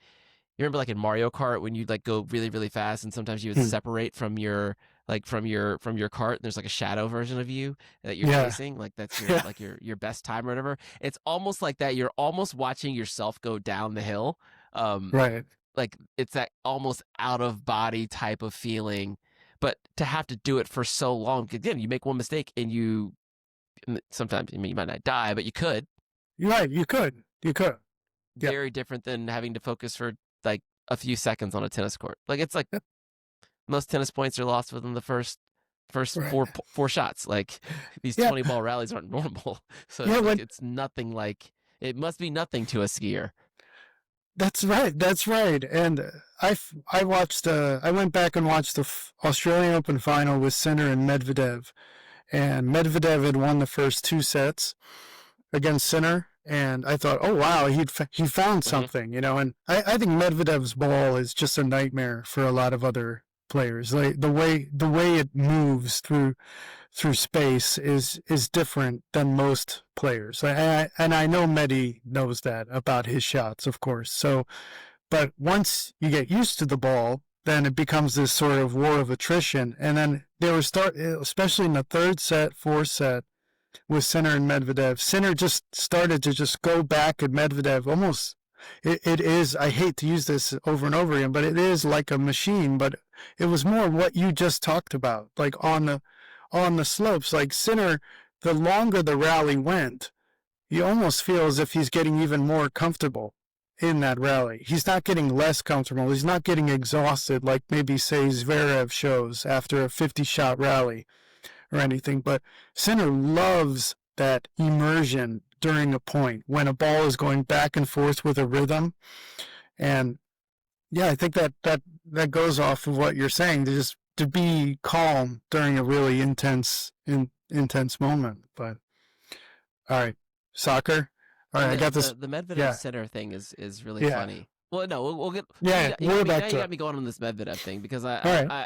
you remember like in Mario Kart when you'd like go really, really fast and sometimes you would Hmm. separate from your cart and there's like a shadow version of you that you're Yeah. chasing. Like that's Yeah. your best time or whatever. It's almost like that. You're almost watching yourself go down the hill. Right. Like it's that almost out of body type of feeling, but to have to do it for so long, again, you make one mistake and sometimes, you might not die, but you could. You're right. You could. You could. Yeah. Very different than having to focus for like a few seconds on a tennis court. Like it's like Yep. most tennis points are lost within the first Right. four shots. Like these Yeah. 20 ball rallies aren't normal. So Yeah. it's like When it's nothing like it must be nothing to a skier. That's right. That's right. And I watched. I went back and watched the Australian Open final with Sinner and Medvedev, and Medvedev had won the first two sets against Sinner, and I thought, oh wow, he found something, And I think Medvedev's ball is just a nightmare for a lot of other players. Like the way it moves through space is different than most players. And I know Medi knows that about his shots, of course. So, but once you get used to the ball, then it becomes this sort of war of attrition. And then especially in the third set, fourth set, with Sinner and Medvedev. Sinner just started to just go back at Medvedev almost. It is, I hate to use this over and over again, but it is like a machine. But it was more what you just talked about, like on the slopes. Like Sinner, the longer the rally went, you almost feel as if he's getting even more comfortable in that rally. He's not getting less comfortable. He's not getting exhausted like maybe, say, Zverev shows after a 50-shot rally or anything. But Sinner loves that immersion during a point when a ball is going back and forth with a rhythm. And yeah, I think that goes off of what you're saying, to be calm during a really intense moment. But all right, soccer. All right, And I got this. the Medvedev Yeah, Sinner thing is really yeah, funny. Well, no, we'll get. yeah. We're Now back you to got it. me going on this Medvedev thing because All right,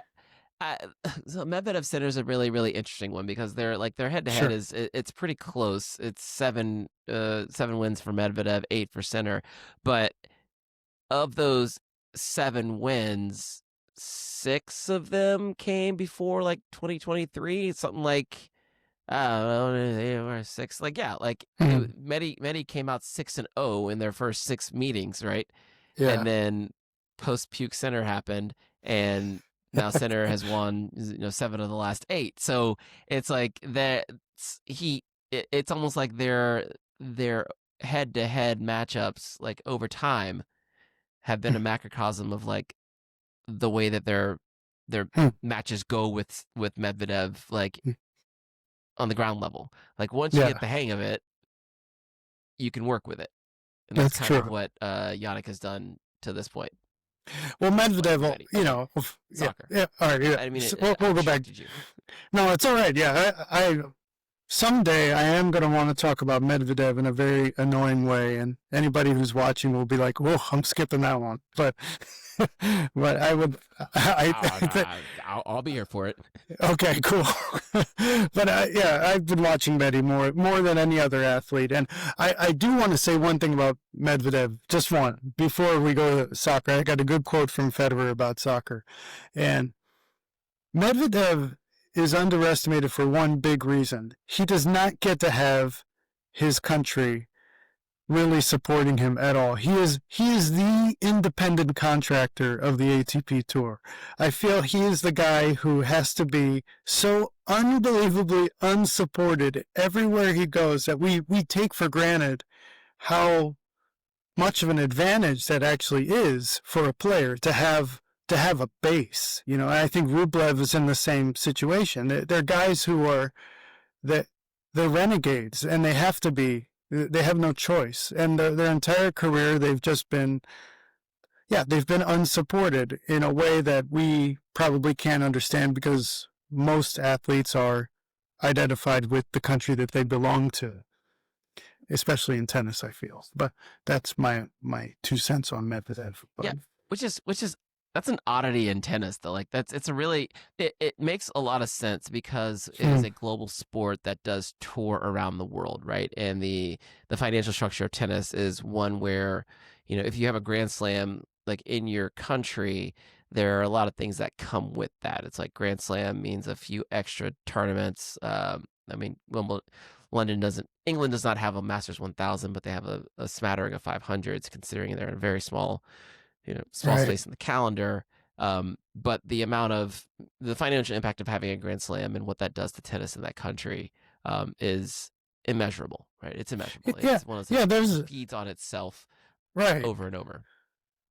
so Medvedev Sinner is a really, really interesting one because their head to head sure. it's pretty close. It's seven wins for Medvedev, 8 for Sinner, but of those 7 wins, 6 of them came before like 2023, something like I don't know, they were 6. Like yeah, like Mhm. Medi came out 6-0 in their first 6 meetings, right? And Yeah, then post puke Sinner happened, and now Sinner has won 7 of the last 8. So it's like that it's almost like their head to head matchups like over time have been a macrocosm of like the way that their matches go with Medvedev like on the ground level. Like once you yeah. get the hang of it, you can work with it. And that's That's kind of true. what Jannik has done to this point. Well, But Medvedev, Medi. Okay, yeah, soccer. yeah. All right, yeah. I mean, So I we'll go back. distracted you. No, it's all right. Yeah, I someday I am going to want to talk about Medvedev in a very annoying way, and anybody who's watching will be like, "Whoa, I'm skipping that one." But, but I would, I'll be here for it. okay, cool. But yeah, I've been watching Medi more than any other athlete, and I do want to say one thing about Medvedev, just one, before we go to soccer. I got a good quote from Federer about soccer, and Medvedev is underestimated for one big reason. He does not get to have his country really supporting him at all. He is the independent contractor of the ATP Tour. I feel he is the guy who has to be so unbelievably unsupported everywhere he goes that we take for granted how much of an advantage that actually is for a player to have a base. I think Rublev is in the same situation. They're guys who are they're renegades, and they have to be. They have no choice, and their entire career they've been unsupported in a way that we probably can't understand because most athletes are identified with the country that they belong to, especially in tennis, I feel. But that's my 2 cents on Medvedev. Yeah, But which is That's an oddity in tennis, though. Like it's a really it makes a lot of sense because it Hmm. is a global sport that does tour around the world, right? And the financial structure of tennis is one where, if you have a Grand Slam like in your country, there are a lot of things that come with that. It's like Grand Slam means a few extra tournaments. I mean, London doesn't. England does not have a Masters 1000, but they have a smattering of 500s, considering they're a very small Right. space in the calendar. But the financial impact of having a Grand Slam and what that does to tennis in that country is immeasurable, right? It's immeasurable. Yeah. It's one of those Yeah. things that There's feeds on itself right. over and over.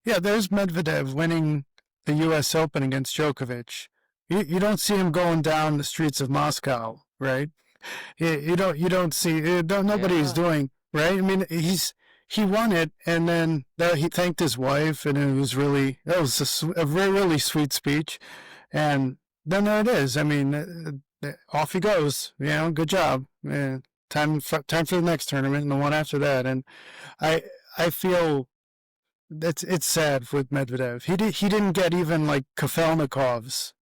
Yeah. There's Medvedev winning the U.S. Open against Djokovic. You don't see him going down the streets of Moscow, right? You don't see nobody's Yeah. doing right. I mean, he won it, and then he thanked his wife, and that was a very really sweet speech, and then there it is. I mean, off he goes. Good job. Time for the next tournament and the one after that, and I I feel it's sad with Medvedev. He didn't get even like Kafelnikov's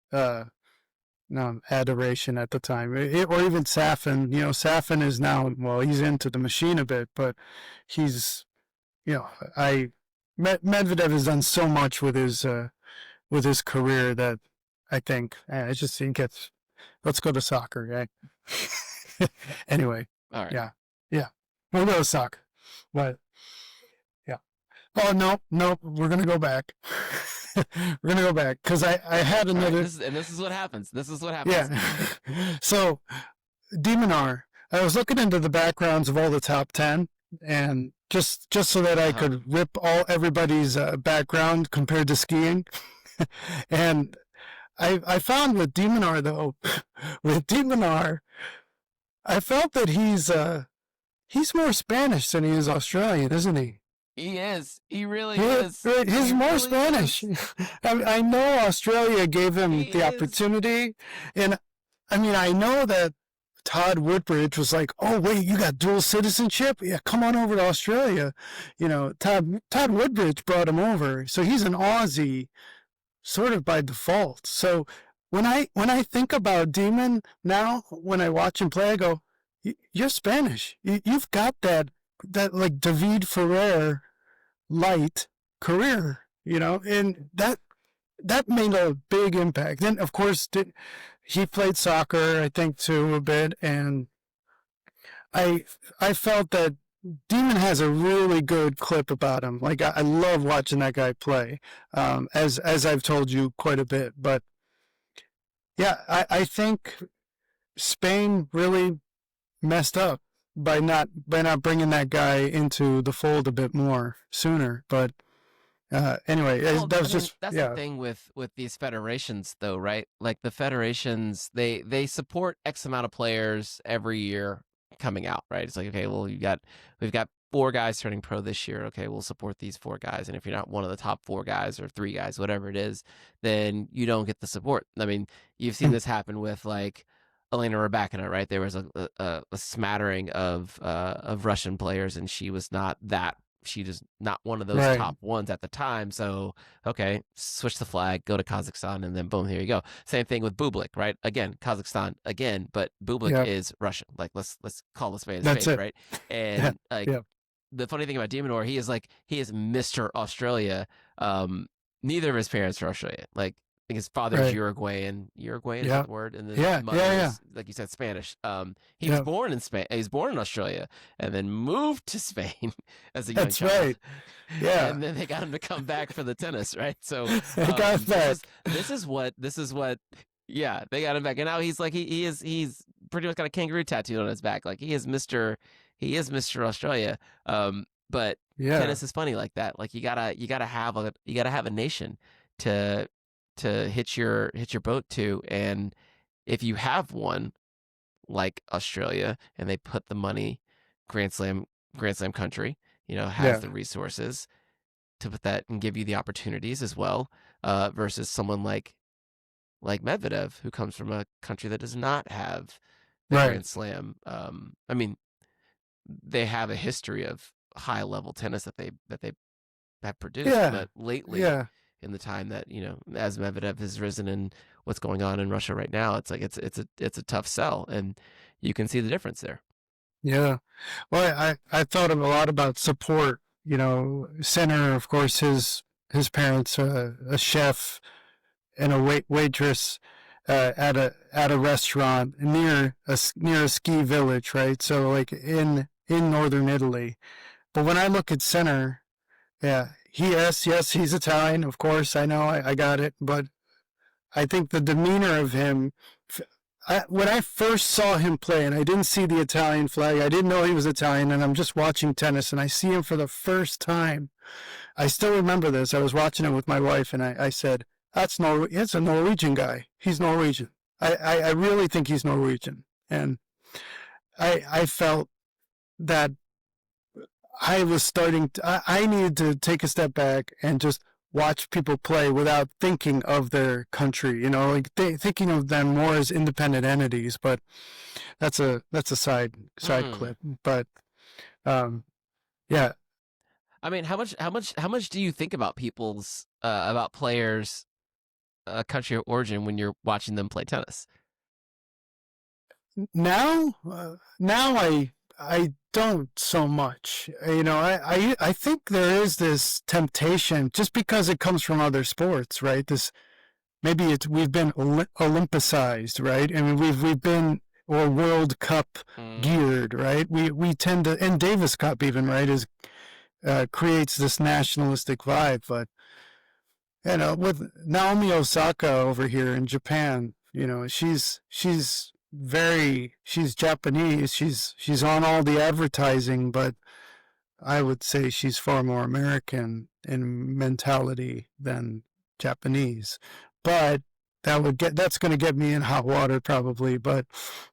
no, adoration at the time, or even Safin. Safin is now, well, he's into the machine a bit, but he's, you know, I Medvedev has done so much with his career that I think I just think it's let's go to soccer, right? Anyway, All right. yeah, yeah, we'll go to soccer, but yeah. Oh no, no, we're gonna go back. We're gonna go back because I had All right. another. This is what happens. This is what happens. Yeah. So Demonar, I was looking into the backgrounds of all the top 10, and just so that I Uh-huh. could rip everybody's background compared to skiing. And I found with Demonar though, with Demonar, I felt that he's more Spanish than he is Australian, isn't he? He is. He really Yeah, is. right. He He's more really Spanish. is. I know Australia gave him He the is. opportunity, and I mean I know that Todd Woodbridge was like, "Oh wait, you got dual citizenship? Yeah, come on over to Australia." Todd Woodbridge brought him over, so he's an Aussie sort of by default. So when I think about Demon now, when I watch him play, I go, "You're Spanish. You've got that like David Ferrer light career, and that made a big impact. Then, of course, he played soccer, I think, too, a bit, and I I felt that Demon has a really good clip about him. Like I love watching that guy play, as I've told you quite a bit. But yeah, I think Spain really messed up by not bringing that guy into the fold a bit more sooner. But anyway, Well, that I was mean, just that's the yeah, thing with these federations, though, right? Like the federations, they support X amount of players every year coming out, right? It's like, okay, well, we've got 4 guys turning pro this year. Okay, we'll support these 4 guys, and if you're not one of the top 4 guys or 3 guys, whatever it is, then you don't get the support. I mean, you've seen this happen with like Elena Rybakina, right? There was a smattering of Russian players, and she was not that. She was not one of those right, top ones at the time. So, okay, switch the flag, go to Kazakhstan, and then boom, here you go. Same thing with Bublik, right? Again, Kazakhstan again, but Bublik yeah, is Russian. Like let's call a spade a that's spade, it, right? yeah, And like yeah, the funny thing about Demonor, he is Mr. Australia. Neither of his parents are Australian. Like I think his father's right, Uruguayan. Uruguayan is that yeah, the word? And the yeah, mother yeah, yeah, is, like you said, Spanish. He was yeah, born in Spain. He was born in Australia, and then moved to Spain as a young that's child. right, yeah, And then they got him to come back for the tennis, right? So I got back, this is what yeah, they got him back. And now he's like he's pretty much got a kangaroo tattooed on his back. Like he is Mr. Australia. But yeah, tennis is funny like that. Like you gotta have a nation to hit your boat to. And if you have one like Australia and they put the money, Grand Slam Grand Slam country, has yeah, the resources to put that and give you the opportunities as well, versus someone like Medvedev, who comes from a country that does not have the right, Grand Slam. I mean, they have a history of high level tennis that they have produced, yeah, but lately yeah, in the time that, as Medvedev has risen in what's going on in Russia right now, it's like it's a tough sell, and you can see the difference there. Yeah. Well, I thought a lot about support. Sinner, of course, his parents, a chef and a waitress at a restaurant near a ski village, right? So like in northern Italy. But when I look at Sinner, yeah, yes, he's Italian, of course. I know, I got it, but I think the demeanor of him. When I first saw him play, and I didn't see the Italian flag, I didn't know he was Italian, and I'm just watching tennis, and I see him for the first time. I still remember this. I was watching it with my wife, and I said, "That's it's a Norwegian guy. He's Norwegian. I really think he's Norwegian." And I felt that I was I needed to take a step back and just watch people play without thinking of their country, like thinking of them more as independent entities. But that's a side Mm. clip. But yeah. I mean, how much do you think about about players' country of origin when you're watching them play tennis? Now I don't so much. I think there is this temptation just because it comes from other sports, right? This maybe we've been Olympicized, right? I mean, we've been or World Cup Mm. geared, right? We tend to, and Davis Cup even, right, is creates this nationalistic vibe. But with Naomi Osaka over here in Japan, she's Japanese. She's on all the advertising, but I would say she's far more American in mentality than Japanese. But that's going to get me in hot water probably. But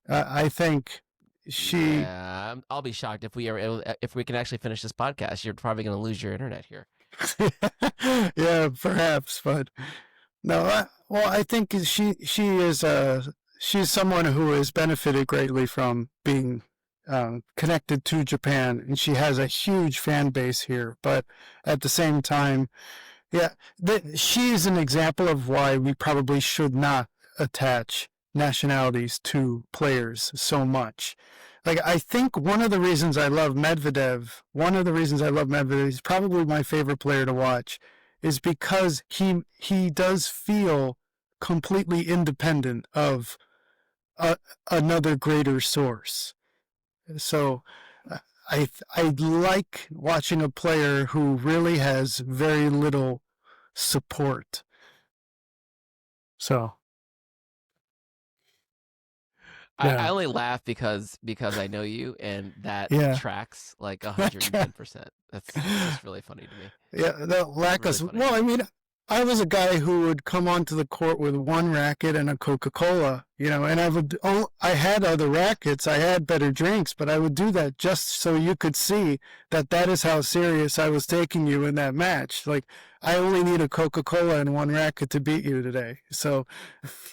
I think she, Yeah, I'll be shocked if we can actually finish this podcast. You're probably going to lose your internet here. yeah, perhaps. But no, I think she's someone who has benefited greatly from being connected to Japan, and she has a huge fan base here. But at the same time, yeah, she is an example of why we probably should not attach nationalities to players so much. Like, I think one of the reasons I love Medvedev, he's probably my favorite player to watch, is because he does feel completely independent of a, another greater source. So I like watching a player who really has very little support. So I yeah, only laugh because I know you, and that yeah. tracks like 110%. That's just really funny to me. Yeah, the lack Really of. funny. Well, I mean, I was a guy who would come onto the court with one racket and a Coca-Cola, and I had other rackets, I had better drinks, but I would do that just so you could see that is how serious I was taking you in that match. Like, I only need a Coca-Cola and one racket to beat you today. So,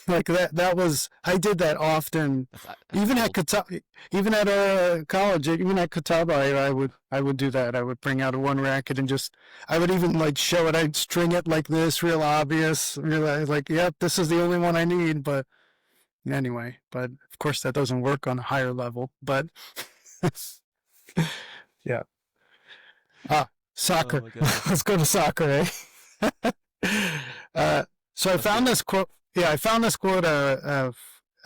like I did that often, That's even at bold. even at college, even at Catawba, I would do that. I would bring out a one racket and I would even like show it. I'd string it like this, real obvious. Realize like, yep, this is the only one I need. But anyway, but of course that doesn't work on a higher level. But yeah, Oh soccer. my goodness. Let's go to soccer, eh? uh, so I Let's do found it. this quote. Yeah, I found this quote. I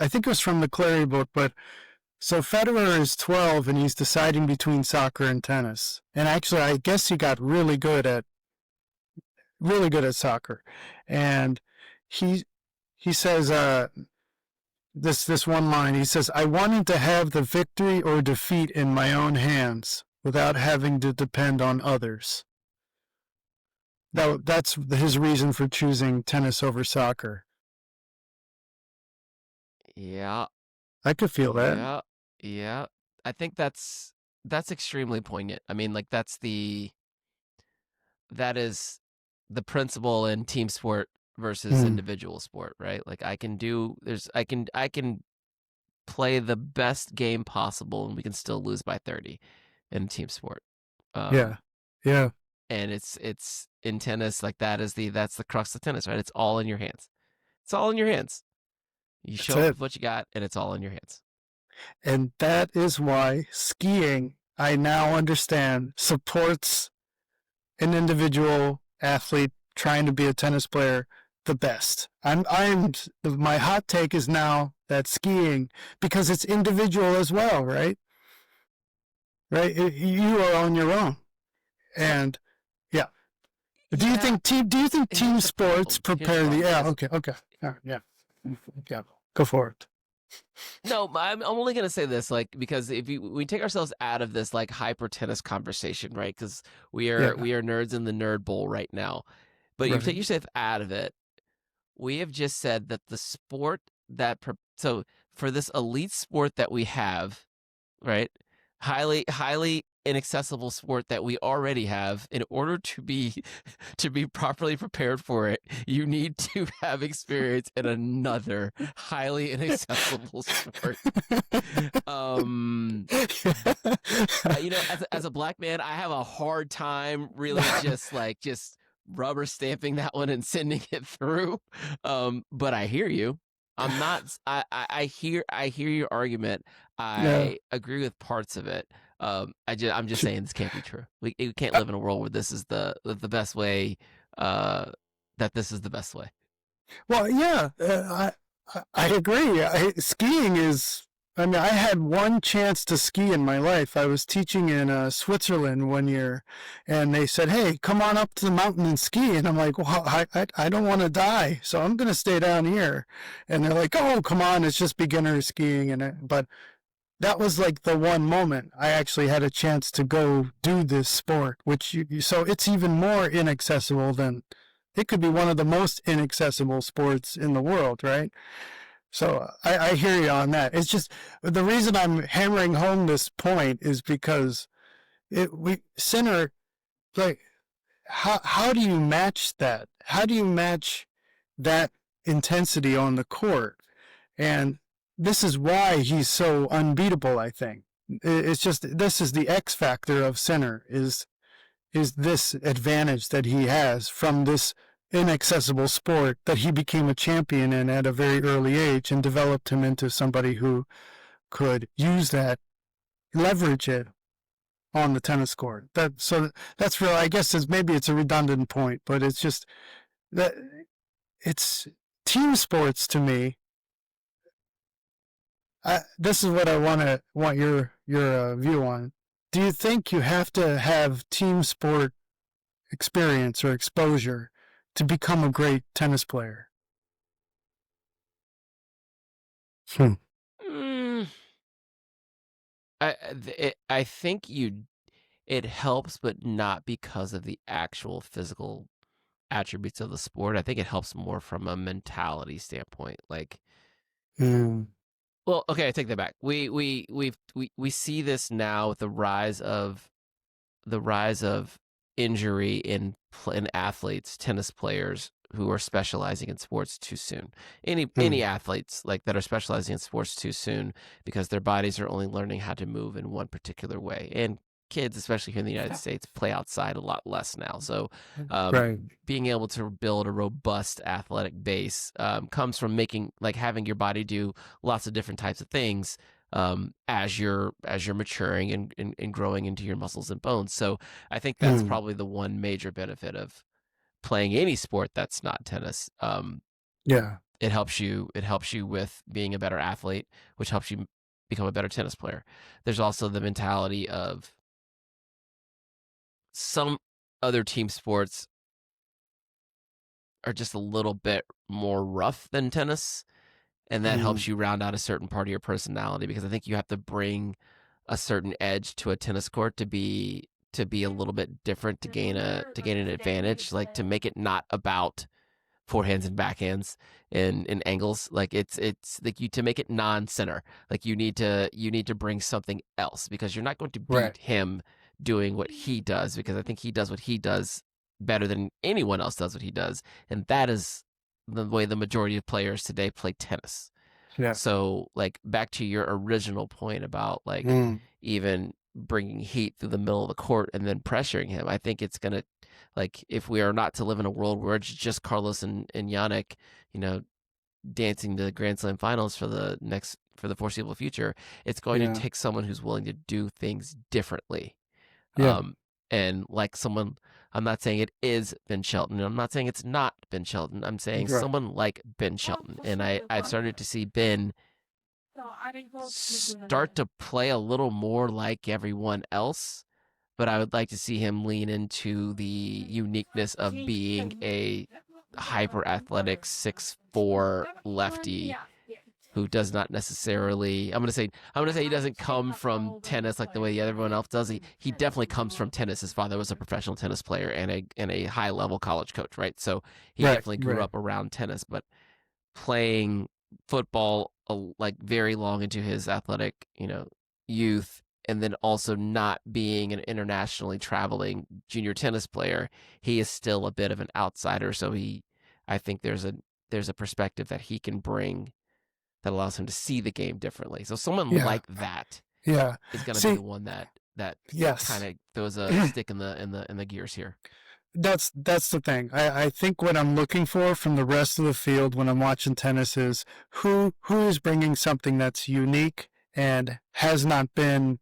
think it was from the Clary book, but so Federer is 12 and he's deciding between soccer and tennis. And actually, I guess he got really good at soccer. And he he says this one line. He says, "I wanted to have the victory or defeat in my own hands without having to depend on others." That's his reason for choosing tennis over soccer. Yeah. I could feel that. Yeah. Yeah. I think that's extremely poignant. I mean, like that is the principle in team sport versus Mm, individual sport, right? Like I can play the best game possible and we can still lose by 30 in team sport. Um yeah, yeah, and in tennis, like that's the crux of tennis, right? It's all in your hands. It's all in your hands. You That's show up it. with what you got, and it's all in your hands. And that is why skiing, I now understand, supports an individual athlete trying to be a tennis player the best. My hot take is now that skiing, because it's individual as well, right? Right? You are on your own. And yeah. Do you think team Here's the sports problem. Here's the prepare the, problem. yeah, okay. Yeah. Yeah. Go for it. No, I'm only gonna say this, like, because if we take ourselves out of this like hyper tennis conversation, right? Because Yeah. we are nerds in the nerd bowl right now. But you take Right. yourself out of it. We have just said that the sport so for this elite sport that we have, right? Highly inaccessible sport that we already have, in order to be properly prepared for it, you need to have experience in another highly inaccessible sport. As a black man, I have a hard time really just rubber stamping that one and sending it through. But I hear you. I'm not. I hear your argument. Yeah. I agree with parts of it. I'm just saying this can't be true. We can't live in a world where this is the best way. That this is the best way. Well, yeah, I agree. Skiing is. I mean, I had one chance to ski in my life. I was teaching in Switzerland one year, and they said, "Hey, come on up to the mountain and ski." And I'm like, "Well, I don't want to die, so I'm going to stay down here." And they're like, "Oh, come on, it's just beginner skiing." But that was like the one moment I actually had a chance to go do this sport, which so it's even more inaccessible than. It could be one of the most inaccessible sports in the world, right? So I hear you on that. It's just the reason I'm hammering home this point is because Sinner, like, how do you match that? How do you match that intensity on the court? And this is why he's so unbeatable, I think. It's just, this is the X factor of Sinner, is this advantage that he has from this inaccessible sport that he became a champion in at a very early age and developed him into somebody who could use that, leverage it on the tennis court. That's real. I guess maybe it's a redundant point, but it's just that it's team sports to me. This is what I want your view on. Do you think you have to have team sport experience or exposure to become a great tennis player? I think it helps, but not because of the actual physical attributes of the sport. I think it helps more from a mentality standpoint. Like, well, okay, I take that back. We see this now with the rise of injury in athletes, tennis players who are specializing in sports too soon. Any athletes like that are specializing in sports too soon because their bodies are only learning how to move in one particular way. And kids, especially here in the United States, play outside a lot less now. So Right. being able to build a robust athletic base comes from having your body do lots of different types of things as you're maturing and growing into your muscles and bones. So I think that's probably the one major benefit of playing any sport that's not tennis. Yeah. It helps you with being a better athlete, which helps you become a better tennis player. There's also the mentality of some other team sports are just a little bit more rough than tennis, and that helps you round out a certain part of your personality, because I think you have to bring a certain edge to a tennis court to be a little bit different, to gain an advantage, like to make it not about forehands and backhands and angles. Like it's like to make it non-center. Like you need to bring something else, because you're not going to beat him doing what he does, because I think he does what he does better than anyone else does what he does, and that is the way the majority of players today play tennis. Yeah. So, like, back to your original point about like even bringing heat through the middle of the court and then pressuring him, I think it's gonna, like if we are not to live in a world where it's just Carlos and Jannik, dancing to the Grand Slam finals for the foreseeable future, it's going to Yeah. take someone who's willing to do things differently. Yeah. And like someone, I'm not saying it is Ben Shelton. I'm not saying it's not Ben Shelton. I'm saying Right. someone like Ben Shelton. And I've started to see Ben start to play a little more like everyone else, but I would like to see him lean into the uniqueness of being a hyper athletic 6'4" lefty who does not necessarily, I'm gonna say he doesn't come from tennis like the way everyone else does. He definitely comes from tennis. His father was a professional tennis player and a high level college coach, right? So he Right. definitely grew up around tennis, but playing football like very long into his athletic, youth, and then also not being an internationally traveling junior tennis player, he is still a bit of an outsider. So I think there's a perspective that he can bring that allows him to see the game differently. So someone Yeah. like that Yeah. is going to be the one that Yes. kind of throws a stick in the gears here. That's the thing. I think what I'm looking for from the rest of the field when I'm watching tennis is who is bringing something that's unique and has not been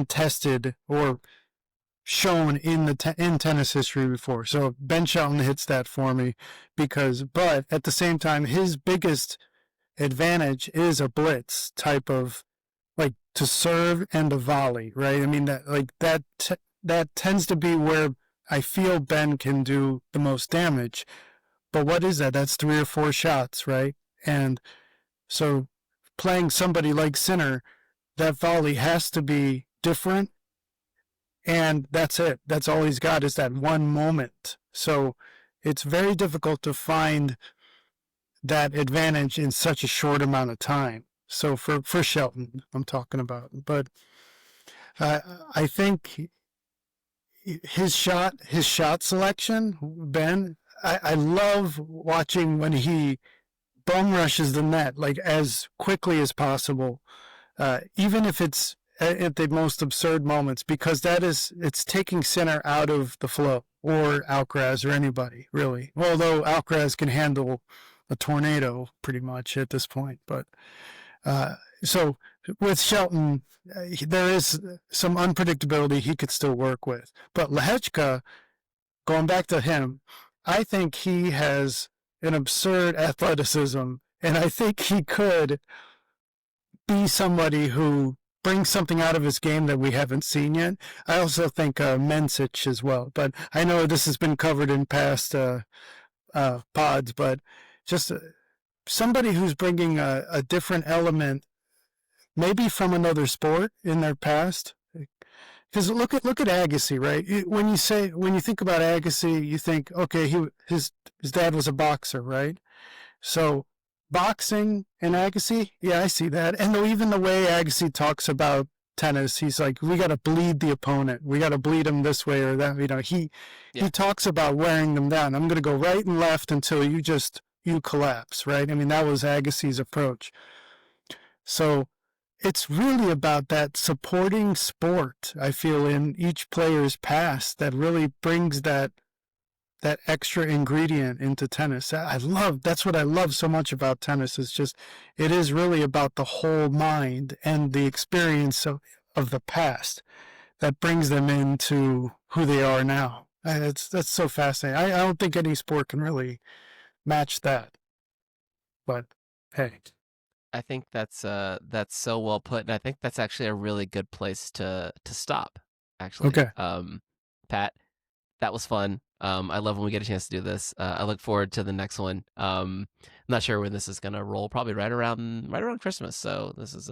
tested or shown in in tennis history before. So Ben Shelton hits that for me but at the same time, his biggest advantage is a blitz type of, like, to serve and a volley, right? I mean, that tends to be where I feel Ben can do the most damage. But what is that? That's 3 or 4 shots, right? And so playing somebody like Sinner, that volley has to be different. And that's it. That's all he's got is that one moment. So it's very difficult to find that advantage in such a short amount of time. So for Shelton, I'm talking about. But I think his shot selection, Ben, I love watching when he bum rushes the net like as quickly as possible, even if it's at the most absurd moments, because it's taking Sinner out of the flow, or Alcaraz, or anybody really. Although Alcaraz can handle a tornado pretty much at this point, but so with Shelton, there is some unpredictability he could still work with. But Lehechka, going back to him, I think he has an absurd athleticism, and I think he could be somebody who brings something out of his game that we haven't seen yet. I also think Mensich as well, but I know this has been covered in past pods, but just somebody who's bringing a different element, maybe from another sport in their past. Because look at Agassi, right? When you think about Agassi, you think, okay, his dad was a boxer, right? So boxing and Agassi, yeah, I see that. And even the way Agassi talks about tennis, he's like, we got to bleed the opponent. We got to bleed him this way or that. He talks about wearing them down. I'm going to go right and left until you collapse, right? I mean, that was Agassi's approach. So it's really about that supporting sport, I feel, in each player's past that really brings that extra ingredient into tennis. That's what I love so much about tennis. It is really about the whole mind and the experience of the past that brings them into who they are now. That's so fascinating. I don't think any sport can really match that. But hey. I think that's so well put, and I think that's actually a really good place to stop. Actually, Okay. Pat, that was fun. I love when we get a chance to do this. I look forward to the next one. I'm not sure when this is gonna roll. Probably right around Christmas. So this is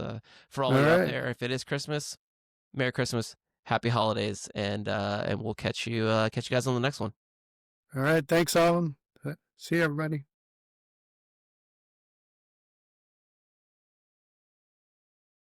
for all you out there. If it is Christmas, Merry Christmas, Happy Holidays, and we'll catch you guys on the next one. All right. Thanks, Alvin. See you, everybody.